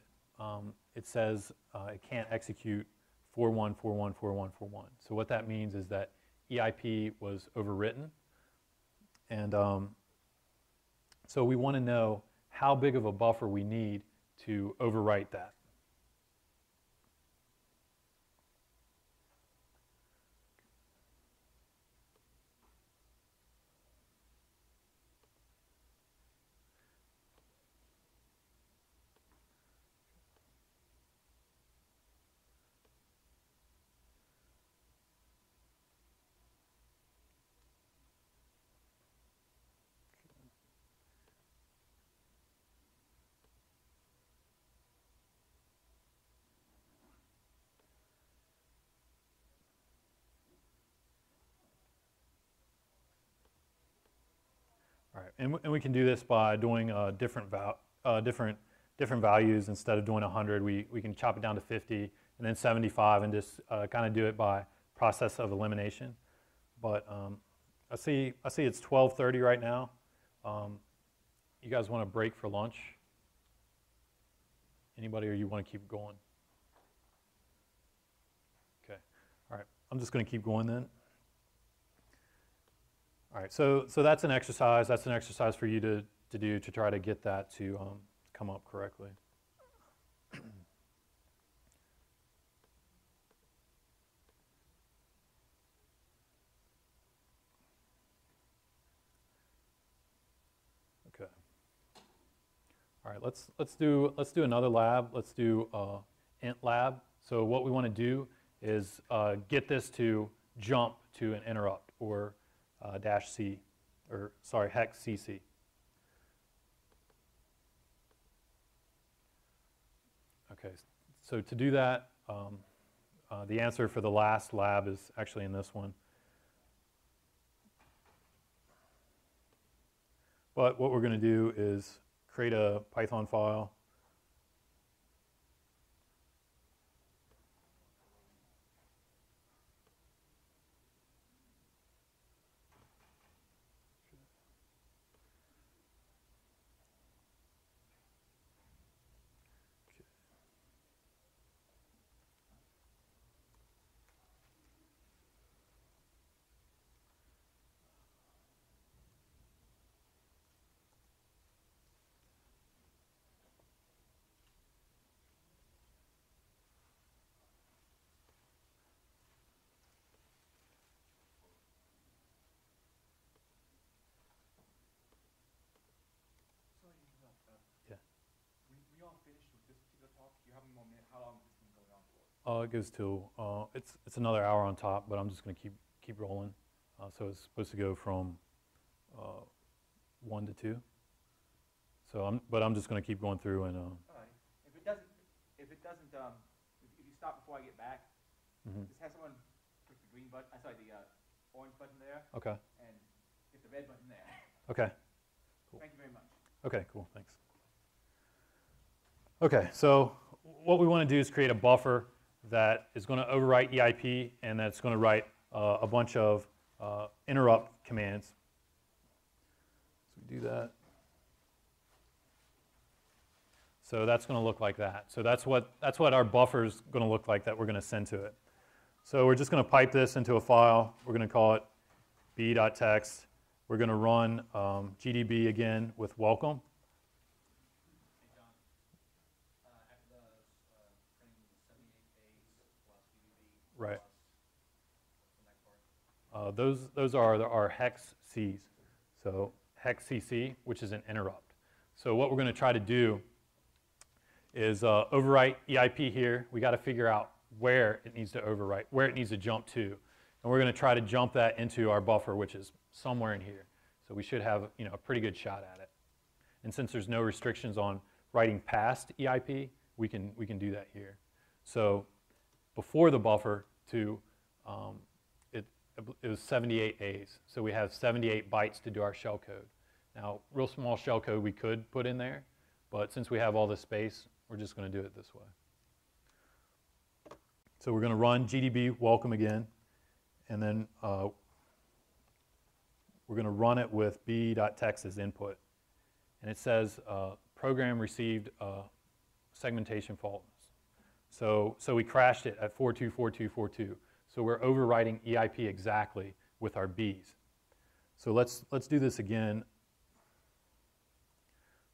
it says it can't execute 41414141. So what that means is that EIP was overwritten, and so we want to know how big of a buffer we need to overwrite that. All right, and we can do this by doing different values. Instead of doing 100, we can chop it down to 50 and then 75, and just kind of do it by process of elimination. But I see it's 12:30 right now. You guys want to break for lunch? Anybody, or you want to keep going? Okay. All right. I'm just going to keep going then. All right, so that's an exercise. That's an exercise for you to do to try to get that to come up correctly. Okay. All right, let's do another lab. Let's do int lab. So what we want to do is get this to jump to an interrupt, or -c, or sorry, hex cc. Okay, So to do that, the answer for the last lab is actually in this one. But what we're going to do is create a Python file. Yeah. We all finished with this particular talk. Do you have one more minute? How long is this going on for? It goes till it's another hour on top, but I'm just going to keep rolling. So it's supposed to go from 1 to 2. So I'm just going to keep going through and. All right. If it doesn't, if you stop before I get back, just have someone click the green button. Sorry, the orange button there. Okay. And hit the red button there. Okay. Cool. Thank you very much. Okay. Cool. Thanks. Okay. So what we want to do is create a buffer that is going to overwrite EIP and that's going to write a bunch of interrupt commands. So we do that. So that's going to look like that. So that's what our buffer is going to look like that we're going to send to it. So we're just going to pipe this into a file. We're going to call it b.text. We're going to run GDB again with welcome. Hey John, after the printing 78 A's plus GDB, Right. what's the next part? Those are our hex Cs. So hex CC, which is an interrupt. So what we're going to try to do is overwrite EIP here. We got to figure out where it needs to overwrite, where it needs to jump to. And we're going to try to jump that into our buffer, which is somewhere in here. So we should have a pretty good shot at it. And since there's no restrictions on writing past EIP, we can do that here. So before the buffer it was 78 A's. So we have 78 bytes to do our shellcode. Now, real small shellcode we could put in there, but since we have all this space, we're just going to do it this way. So we're going to run GDB welcome again, and then we're going to run it with b.text as input. And it says program received segmentation fault. So we crashed it at 424242. So we're overwriting EIP exactly with our B's. So let's do this again.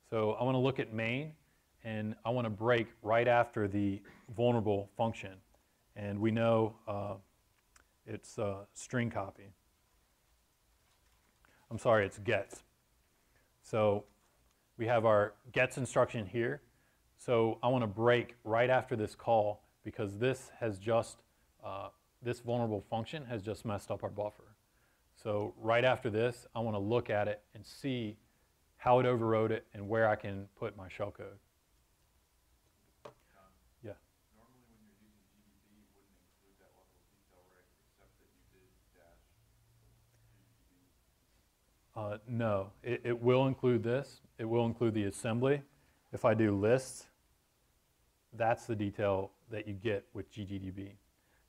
So I want to look at main, and I want to break right after the vulnerable function. And we know it's string copy. I'm sorry, it's gets. So we have our gets instruction here. So I want to break right after this call because this has just, this vulnerable function has just messed up our buffer. So right after this, I want to look at it and see how it overrode it and where I can put my shellcode. Yeah. Normally when you're using GDB, it wouldn't include that level of detail, right? Except that you did dash GDB. No, it will include this. It will include the assembly. If I do lists, that's the detail that you get with GDB.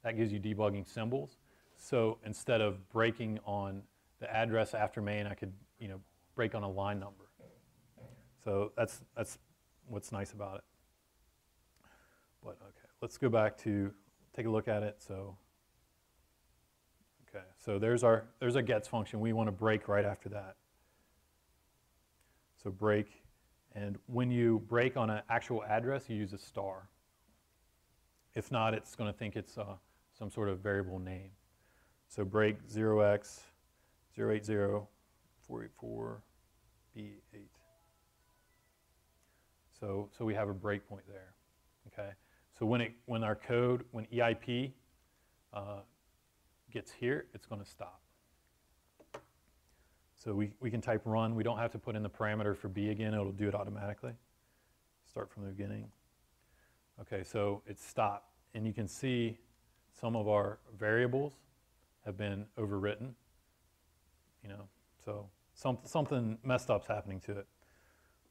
That gives you debugging symbols. So instead of breaking on the address after main, I could break on a line number. So that's what's nice about it. But okay, let's go back to take a look at it. So okay, so there's our gets function. We want to break right after that. So break, and when you break on an actual address, you use a star. If not, it's going to think it's some sort of variable name. So break 0x080.484.B8. So we have a breakpoint there. Okay. So when our code, when EIP gets here, it's going to stop. So we can type run. We don't have to put in the parameter for B again. It'll do it automatically. Start from the beginning. Okay, so it's stopped. And you can see some of our variables have been overwritten, you know, so something messed up's happening to it.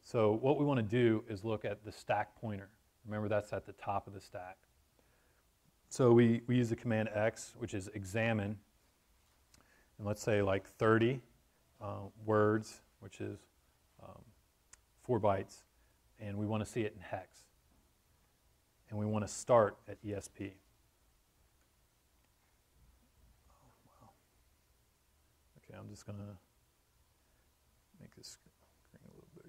So what we want to do is look at the stack pointer. Remember, that's at the top of the stack. So we use the command X, which is examine, and let's say like 30 words, which is 4 bytes, and we want to see it in hex. And we want to start at ESP. Oh, wow. Okay, I'm just going to make this screen a little bigger.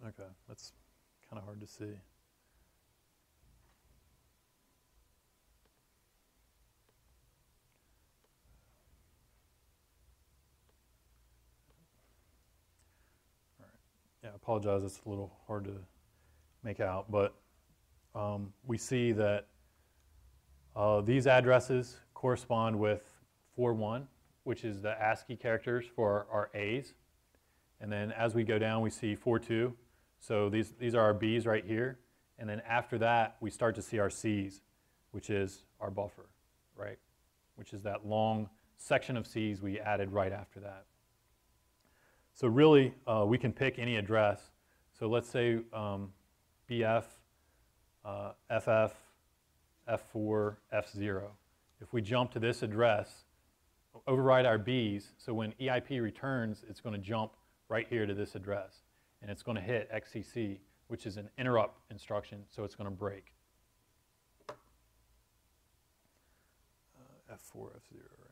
Okay, that's kind of hard to see. Yeah, I apologize, it's a little hard to make out, but we see that these addresses correspond with 4.1, which is the ASCII characters for our A's. And then as we go down, we see 4.2. So these are our B's right here. And then after that, we start to see our C's, which is our buffer, right? Which is that long section of C's we added right after that. So really, we can pick any address. So let's say BF, FF, F4, F0. If we jump to this address, override our B's, so when EIP returns, it's going to jump right here to this address. And it's going to hit XCC, which is an interrupt instruction, so it's going to break. F4, F0, right?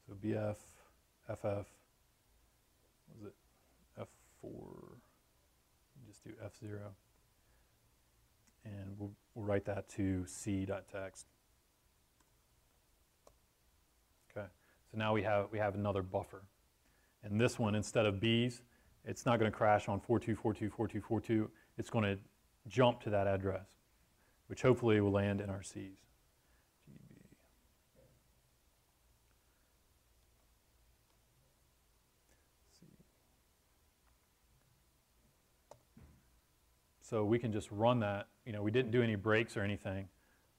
So BF, FF, what was it? F4, just do F0. And we'll write that to C.text. Okay, so now we have another buffer. And this one, instead of B's, it's not going to crash on 42, 42, 42, 42. It's going to jump to that address, which hopefully will land in our C's. So we can just run that. You know, we didn't do any breaks or anything,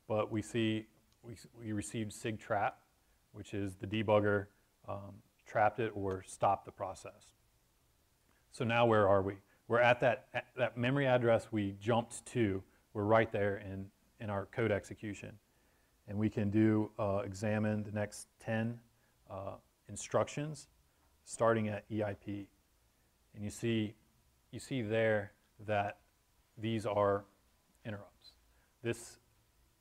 but we see we received sig trap, which is the debugger trapped it or stopped the process. So now where are we? We're at that memory address we jumped to. We're right there in our code execution. And we can do examine the next 10 instructions starting at EIP. And you see there that these are interrupts.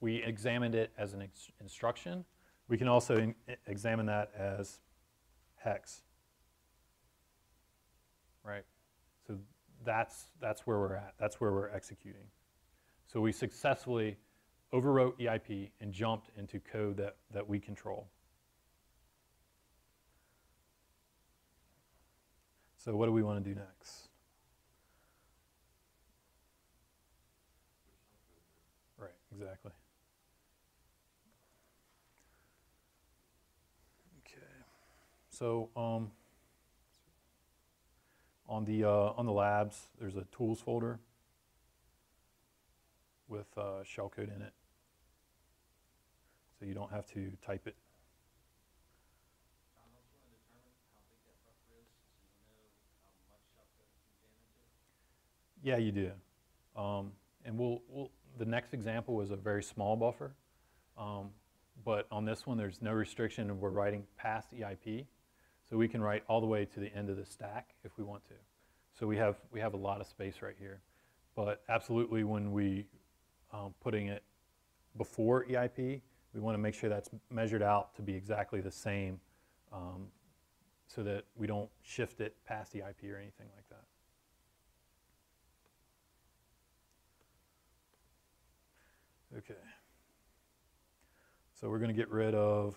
We examined it as an instruction. We can also examine that as hex, right? So that's where we're at. That's where we're executing. So we successfully overwrote EIP and jumped into code that we control. So what do we want to do next? Right, exactly. Okay. So on the labs, there's a tools folder with shellcode in it, so you don't have to type it. John, don't you want to determine how big that buffer is, so you know how much shellcode you can jam into? Yeah, you do. And the next example was a very small buffer, but on this one, there's no restriction of we're writing past EIP, so we can write all the way to the end of the stack if we want to. So we have a lot of space right here, but absolutely when we putting it before EIP, we want to make sure that's measured out to be exactly the same, so that we don't shift it past EIP or anything like that. Okay. So we're going to get rid of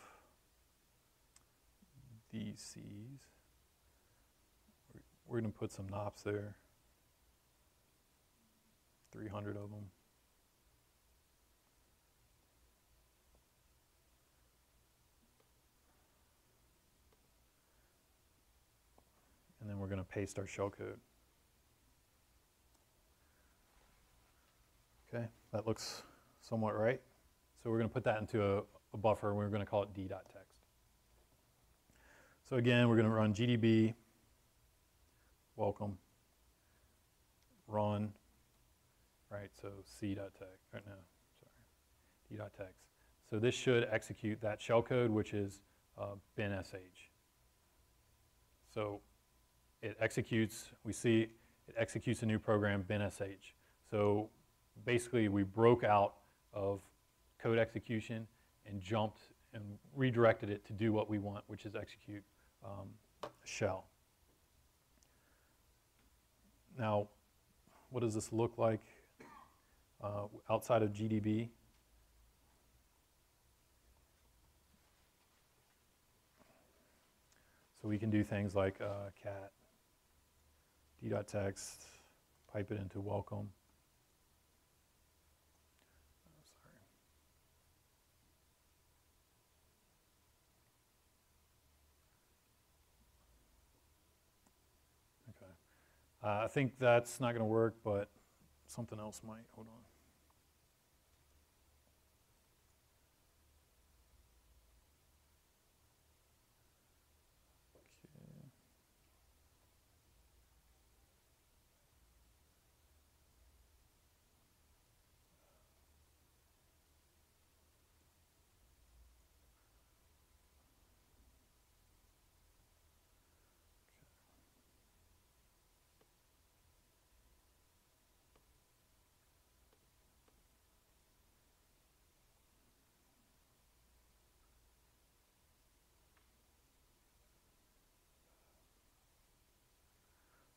these C's. We're going to put some NOPs there, 300 of them. And then we're going to paste our shellcode. Okay, that looks somewhat right. So we're going to put that into a buffer, and we're going to call it d.text. So again, we're going to run gdb, welcome, run, right, so c.text, right now, sorry, d.text. So this should execute that shellcode, which is bin.sh. So it executes, we see it executes a new program, bin.sh. So basically we broke out of code execution and jumped and redirected it to do what we want, which is execute shell. Now, what does this look like outside of GDB? So we can do things like cat d.text, pipe it into welcome. I think that's not going to work, but something else might. Hold on.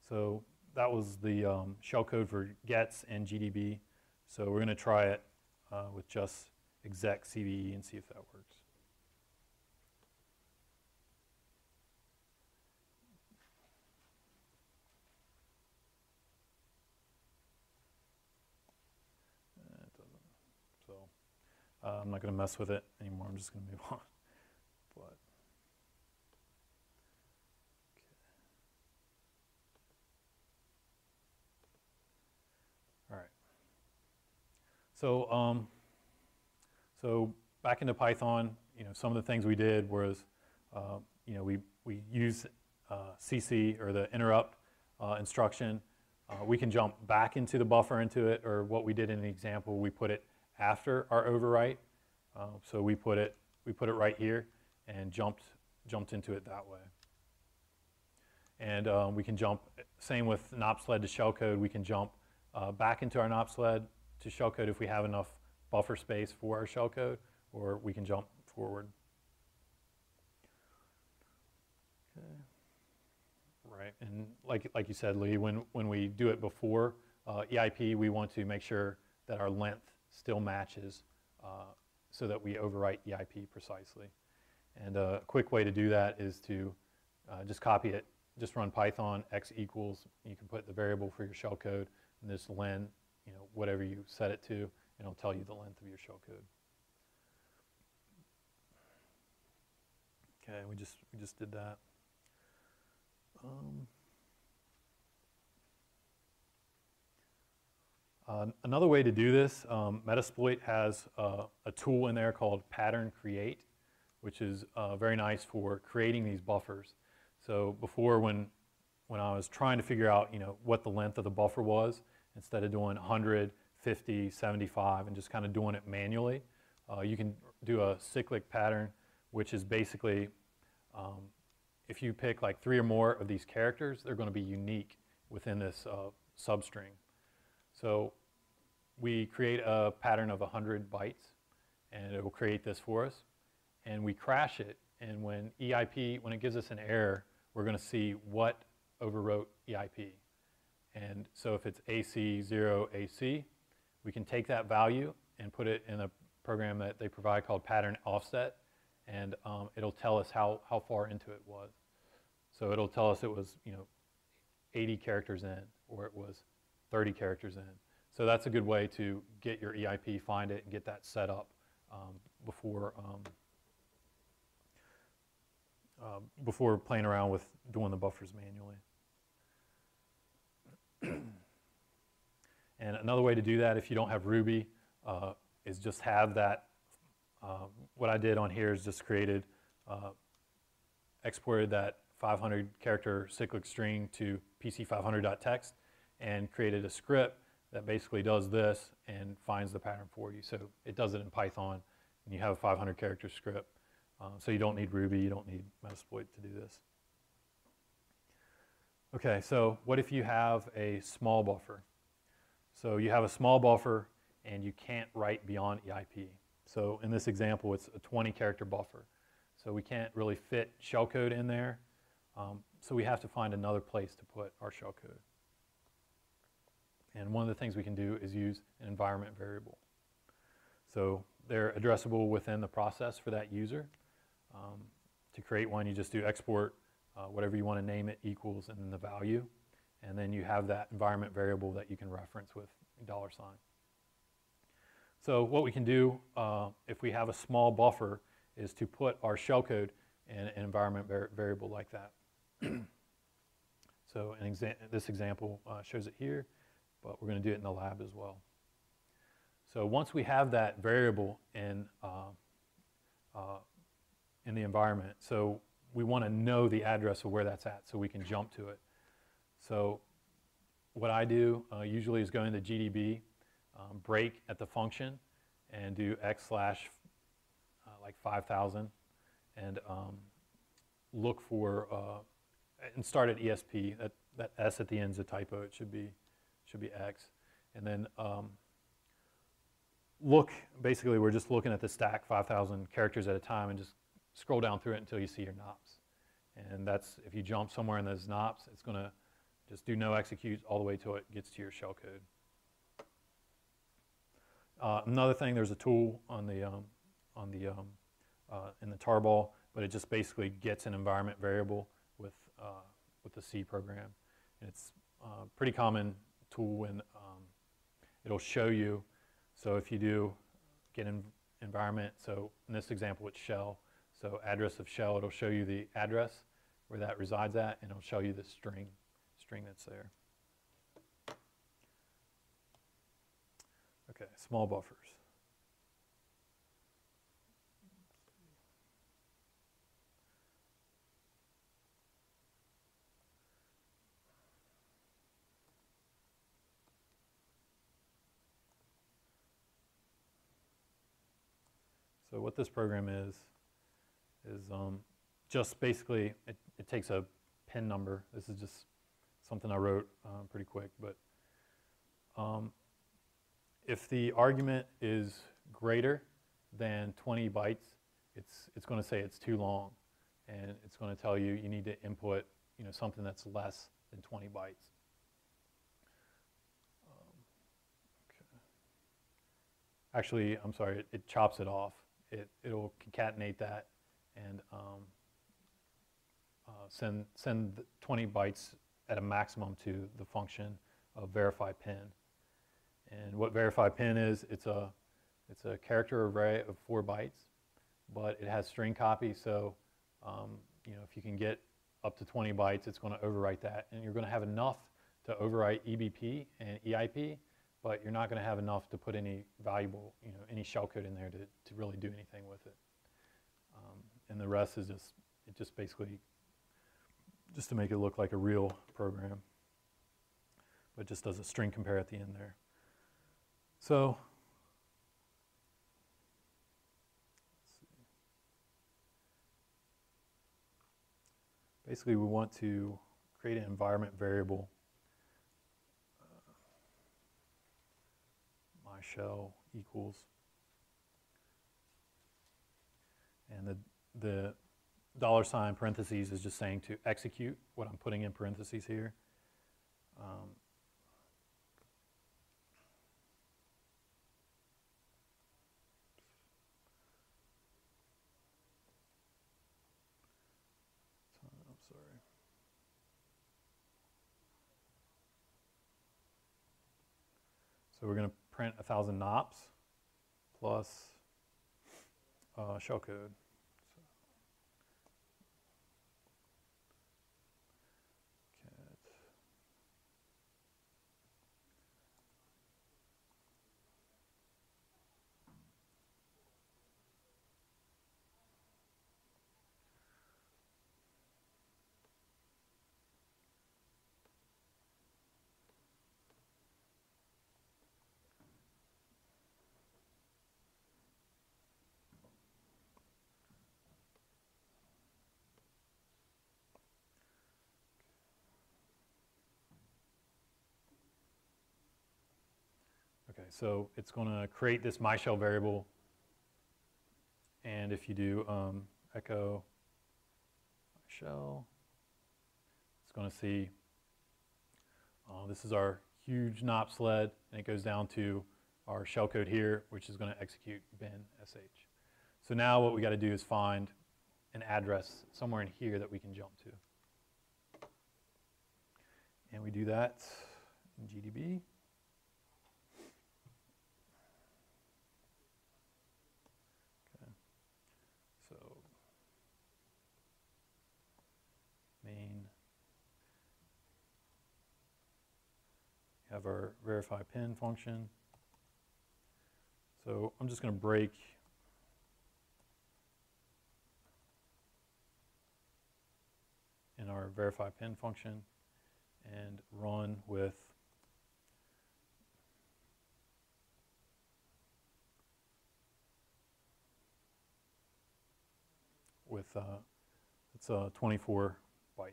So that was the shellcode for gets and GDB. So we're going to try it with just exec CVE and see if that works. It doesn't. So I'm not going to mess with it anymore. I'm just going to move on. But so back into Python, some of the things we did was, we use CC or the interrupt instruction. We can jump back into the buffer into it, or what we did in the example, we put it after our overwrite. So we put it right here and jumped into it that way. And we can jump, same with nopsled to shellcode, we can jump back into our nopsled to shellcode if we have enough buffer space for our shellcode, or we can jump forward. Okay. Right, and like you said, Lee, when we do it before EIP, we want to make sure that our length still matches so that we overwrite EIP precisely. And a quick way to do that is to just copy it, just run Python x equals, you can put the variable for your shellcode, and this len, whatever you set it to, and it'll tell you the length of your shellcode. Okay, we just did that. Another way to do this, Metasploit has a tool in there called pattern create, which is very nice for creating these buffers. So before, when I was trying to figure out what the length of the buffer was, instead of doing 100, 50, 75, and just kind of doing it manually, you can do a cyclic pattern, which is basically if you pick like 3 or more of these characters, they're going to be unique within this substring. So we create a pattern of 100 bytes, and it will create this for us. And we crash it, and when EIP, when it gives us an error, we're going to see what overwrote EIP. And so if it's AC0 AC, we can take that value and put it in a program that they provide called pattern offset, and it'll tell us how far into it was. So it'll tell us it was 80 characters in, or it was 30 characters in. So that's a good way to get your EIP, find it, and get that set up before playing around with doing the buffers manually. And another way to do that, if you don't have Ruby, is just have that. What I did on here is just exported that 500 character cyclic string to PC500.txt and created a script that basically does this and finds the pattern for you. So it does it in Python, and you have a 500 character script. So you don't need Ruby, you don't need Metasploit to do this. Okay, so what if you have a small buffer? So you have a small buffer and you can't write beyond EIP. So in this example, it's a 20 character buffer. So we can't really fit shellcode in there. So we have to find another place to put our shellcode. And one of the things we can do is use an environment variable. So they're addressable within the process for that user. To create one, you just do export whatever you want to name it equals and then the value. And then you have that environment variable that you can reference with $. So what we can do if we have a small buffer is to put our shellcode in an environment variable like that. So this example shows it here, but we're going to do it in the lab as well. So once we have that variable in the environment, so we want to know the address of where that's at so we can jump to it. So what I do usually is go into GDB, break at the function, and do x/ like 5,000, and look for and start at ESP. That S at the end is a typo. It should be X, and then basically we're just looking at the stack 5,000 characters at a time and just scroll down through it until you see your NOPs. And that's, if you jump somewhere in those NOPs, it's going to just do no executes all the way till it gets to your shellcode. Another thing, there's a tool in the tarball, but it just basically gets an environment variable with the C program. And it's a pretty common tool when it'll show you. So if you do get an environment, so in this example it's shell, so address of shell, it'll show you the address where that resides at, and it'll show you the string that's there. Okay, small buffers. So what this program is just basically, it takes a pin number. This is just something I wrote pretty quick, but if the argument is greater than 20 bytes, it's going to say it's too long, and it's going to tell you you need to input something that's less than 20 bytes. Okay. Actually, I'm sorry, it chops it off. It'll concatenate that and send 20 bytes at a maximum to the function of verify pin. And what verify pin is, it's a character array of 4 bytes, but it has string copy. So if you can get up to 20 bytes, it's going to overwrite that, and you're going to have enough to overwrite EBP and EIP, but you're not going to have enough to put any valuable, any shellcode in there to really do anything with it. And the rest is just basically just to make it look like a real program, but it just does a string compare at the end there. So basically we want to create an environment variable. My shell equals, and the $ parentheses is just saying to execute what I'm putting in parentheses here. So we're going to print 1,000 NOPs plus shellcode. Okay, so it's going to create this myShell variable, and if you do echo myShell, it's going to see this is our huge NOP sled, and it goes down to our shellcode here, which is going to execute bin sh. So now what we got to do is find an address somewhere in here that we can jump to, and we do that in GDB. So main, we have our verify pin function. So I'm just going to break in our verify pin function and run with it's 24 bytes.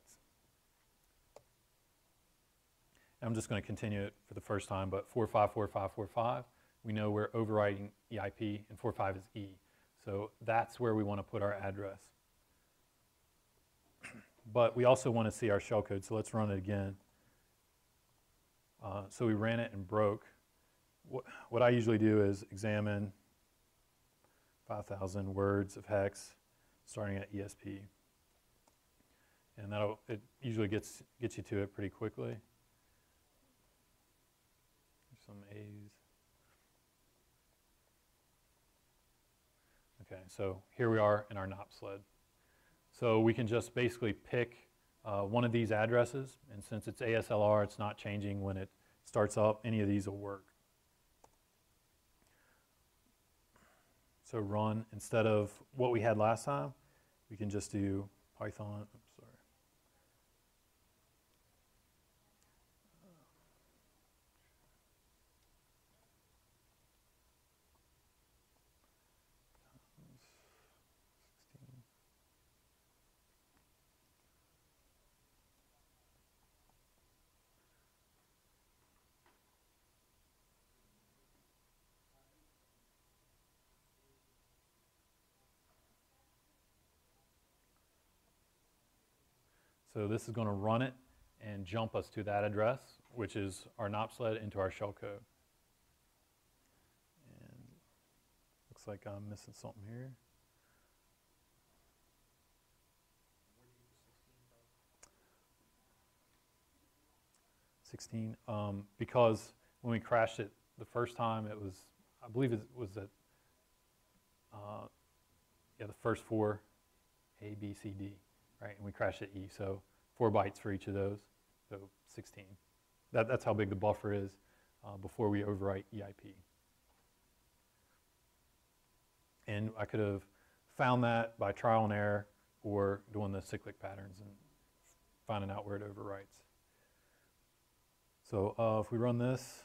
And I'm just going to continue it for the first time, but 454545, we know we're overwriting EIP, and 45 is E. So that's where we want to put our address. But we also want to see our shellcode, so let's run it again. So we ran it and broke. What I usually do is examine 5,000 words of hex starting at ESP. And it usually gets you to it pretty quickly. There's some A's. Okay, so here we are in our NOP sled. So we can just basically pick one of these addresses, and since it's ASLR, it's not changing when it starts up. Any of these will work. So run, instead of what we had last time, we can just do Python. Oops, sorry. So this is going to run it and jump us to that address, which is our NOP sled into our shellcode. And looks like I'm missing something here. Where do you get the 16, because when we crashed it the first time, it was, I believe it was at, yeah, the first four, A, B, C, D, right? And we crashed at E, so 4 bytes for each of those, so 16. That's how big the buffer is before we overwrite EIP. And I could have found that by trial and error or doing the cyclic patterns and finding out where it overwrites. So if we run this,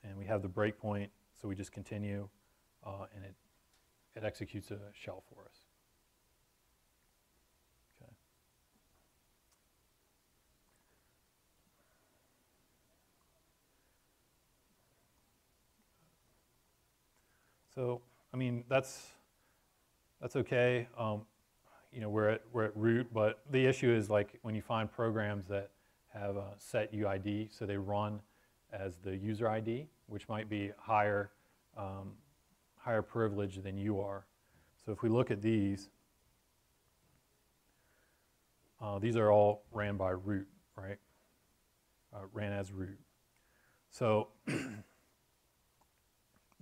and we have the breakpoint, so we just continue, and it executes a shell for us. Okay. So, I mean, that's okay. You know, we're at root, but the issue is like when you find programs that have a set UID, so they run as the user ID, which might be higher privilege than you are. So if we look at these are all ran by root, right? Ran as root. So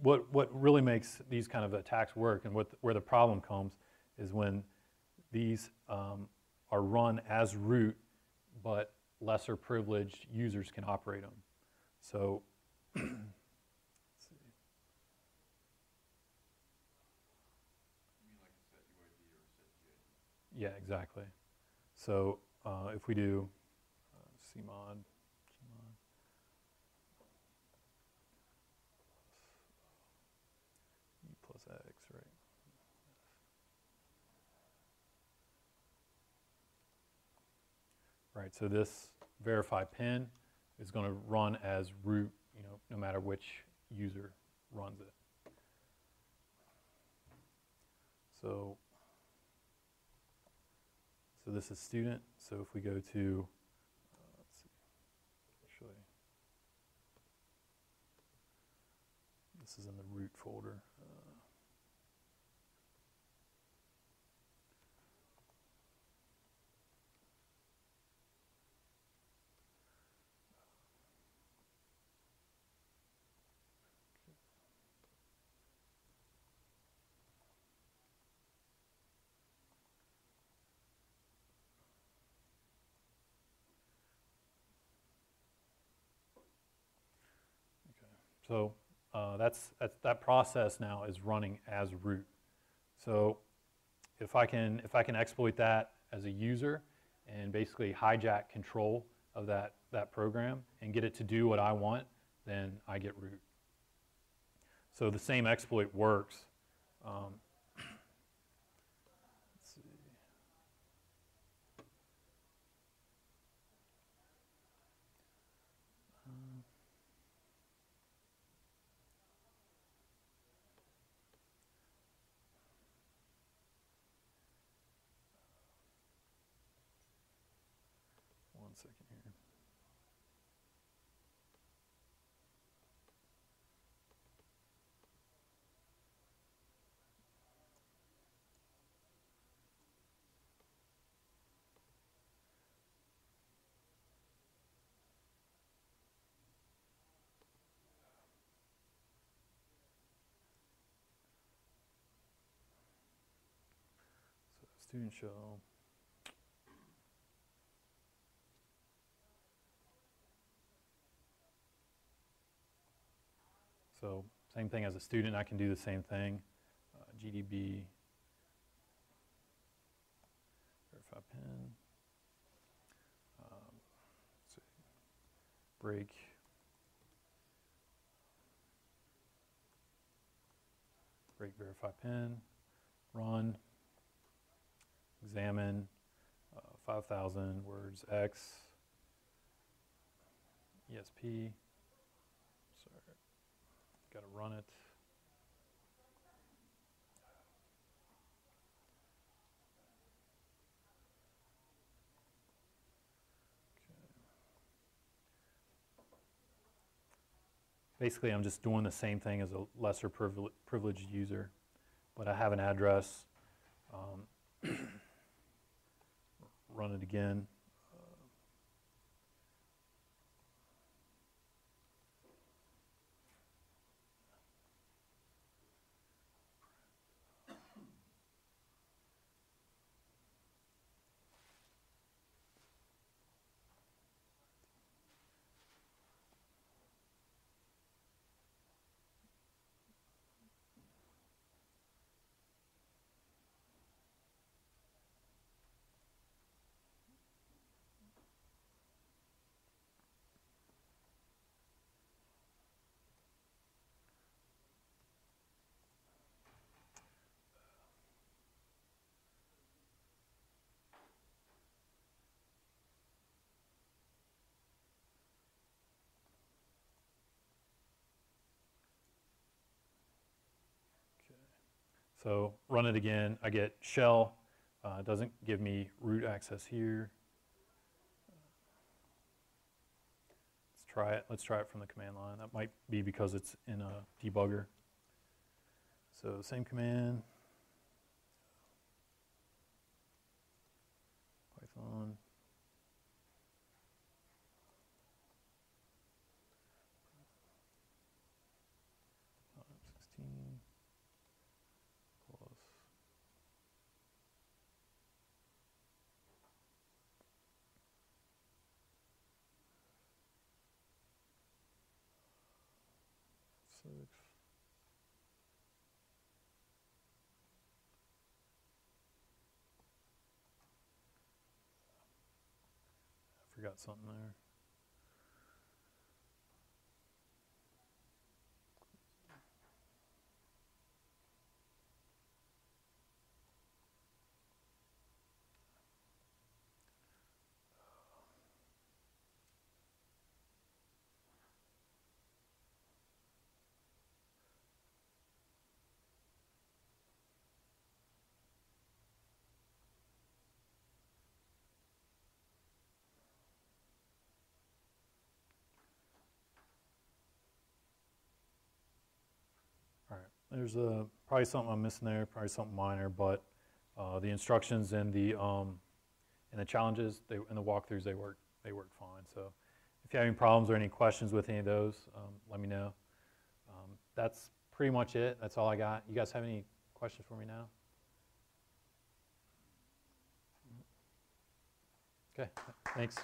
what really makes these kind of attacks work, and where the problem comes, is when these are run as root, but lesser privileged users can operate them. So let's see. You mean like a set UID or a set GID? Yeah, exactly. So if we do cmod, gmod e plus x, right? Right, so this verify pin is going to run as root, no matter which user runs it. So this is student. So if we go to, let's see, actually, this is in the root folder. So that process now is running as root. So if I can exploit that as a user and basically hijack control of that program and get it to do what I want, then I get root. So the same exploit works. Let's see. 1 second here. So student shell. So same thing as a student, I can do the same thing. GDB verify pin. Let's see. Break. Break verify pin. Run. Examine. 5,000 words X. ESP. Sorry. Got to run it. Basically, I'm just doing the same thing as a lesser privileged user, but I have an address. Run it again. So run it again. I get shell. It doesn't give me root access here. Let's try it. Let's try it from the command line. That might be because it's in a debugger. So same command. Python. 6. I forgot something there. All right, there's probably something I'm missing there, probably something minor, but the instructions and the challenges, and the walkthroughs, they work fine. So if you have any problems or any questions with any of those, let me know. That's pretty much it. That's all I got. You guys have any questions for me now? Okay, thanks.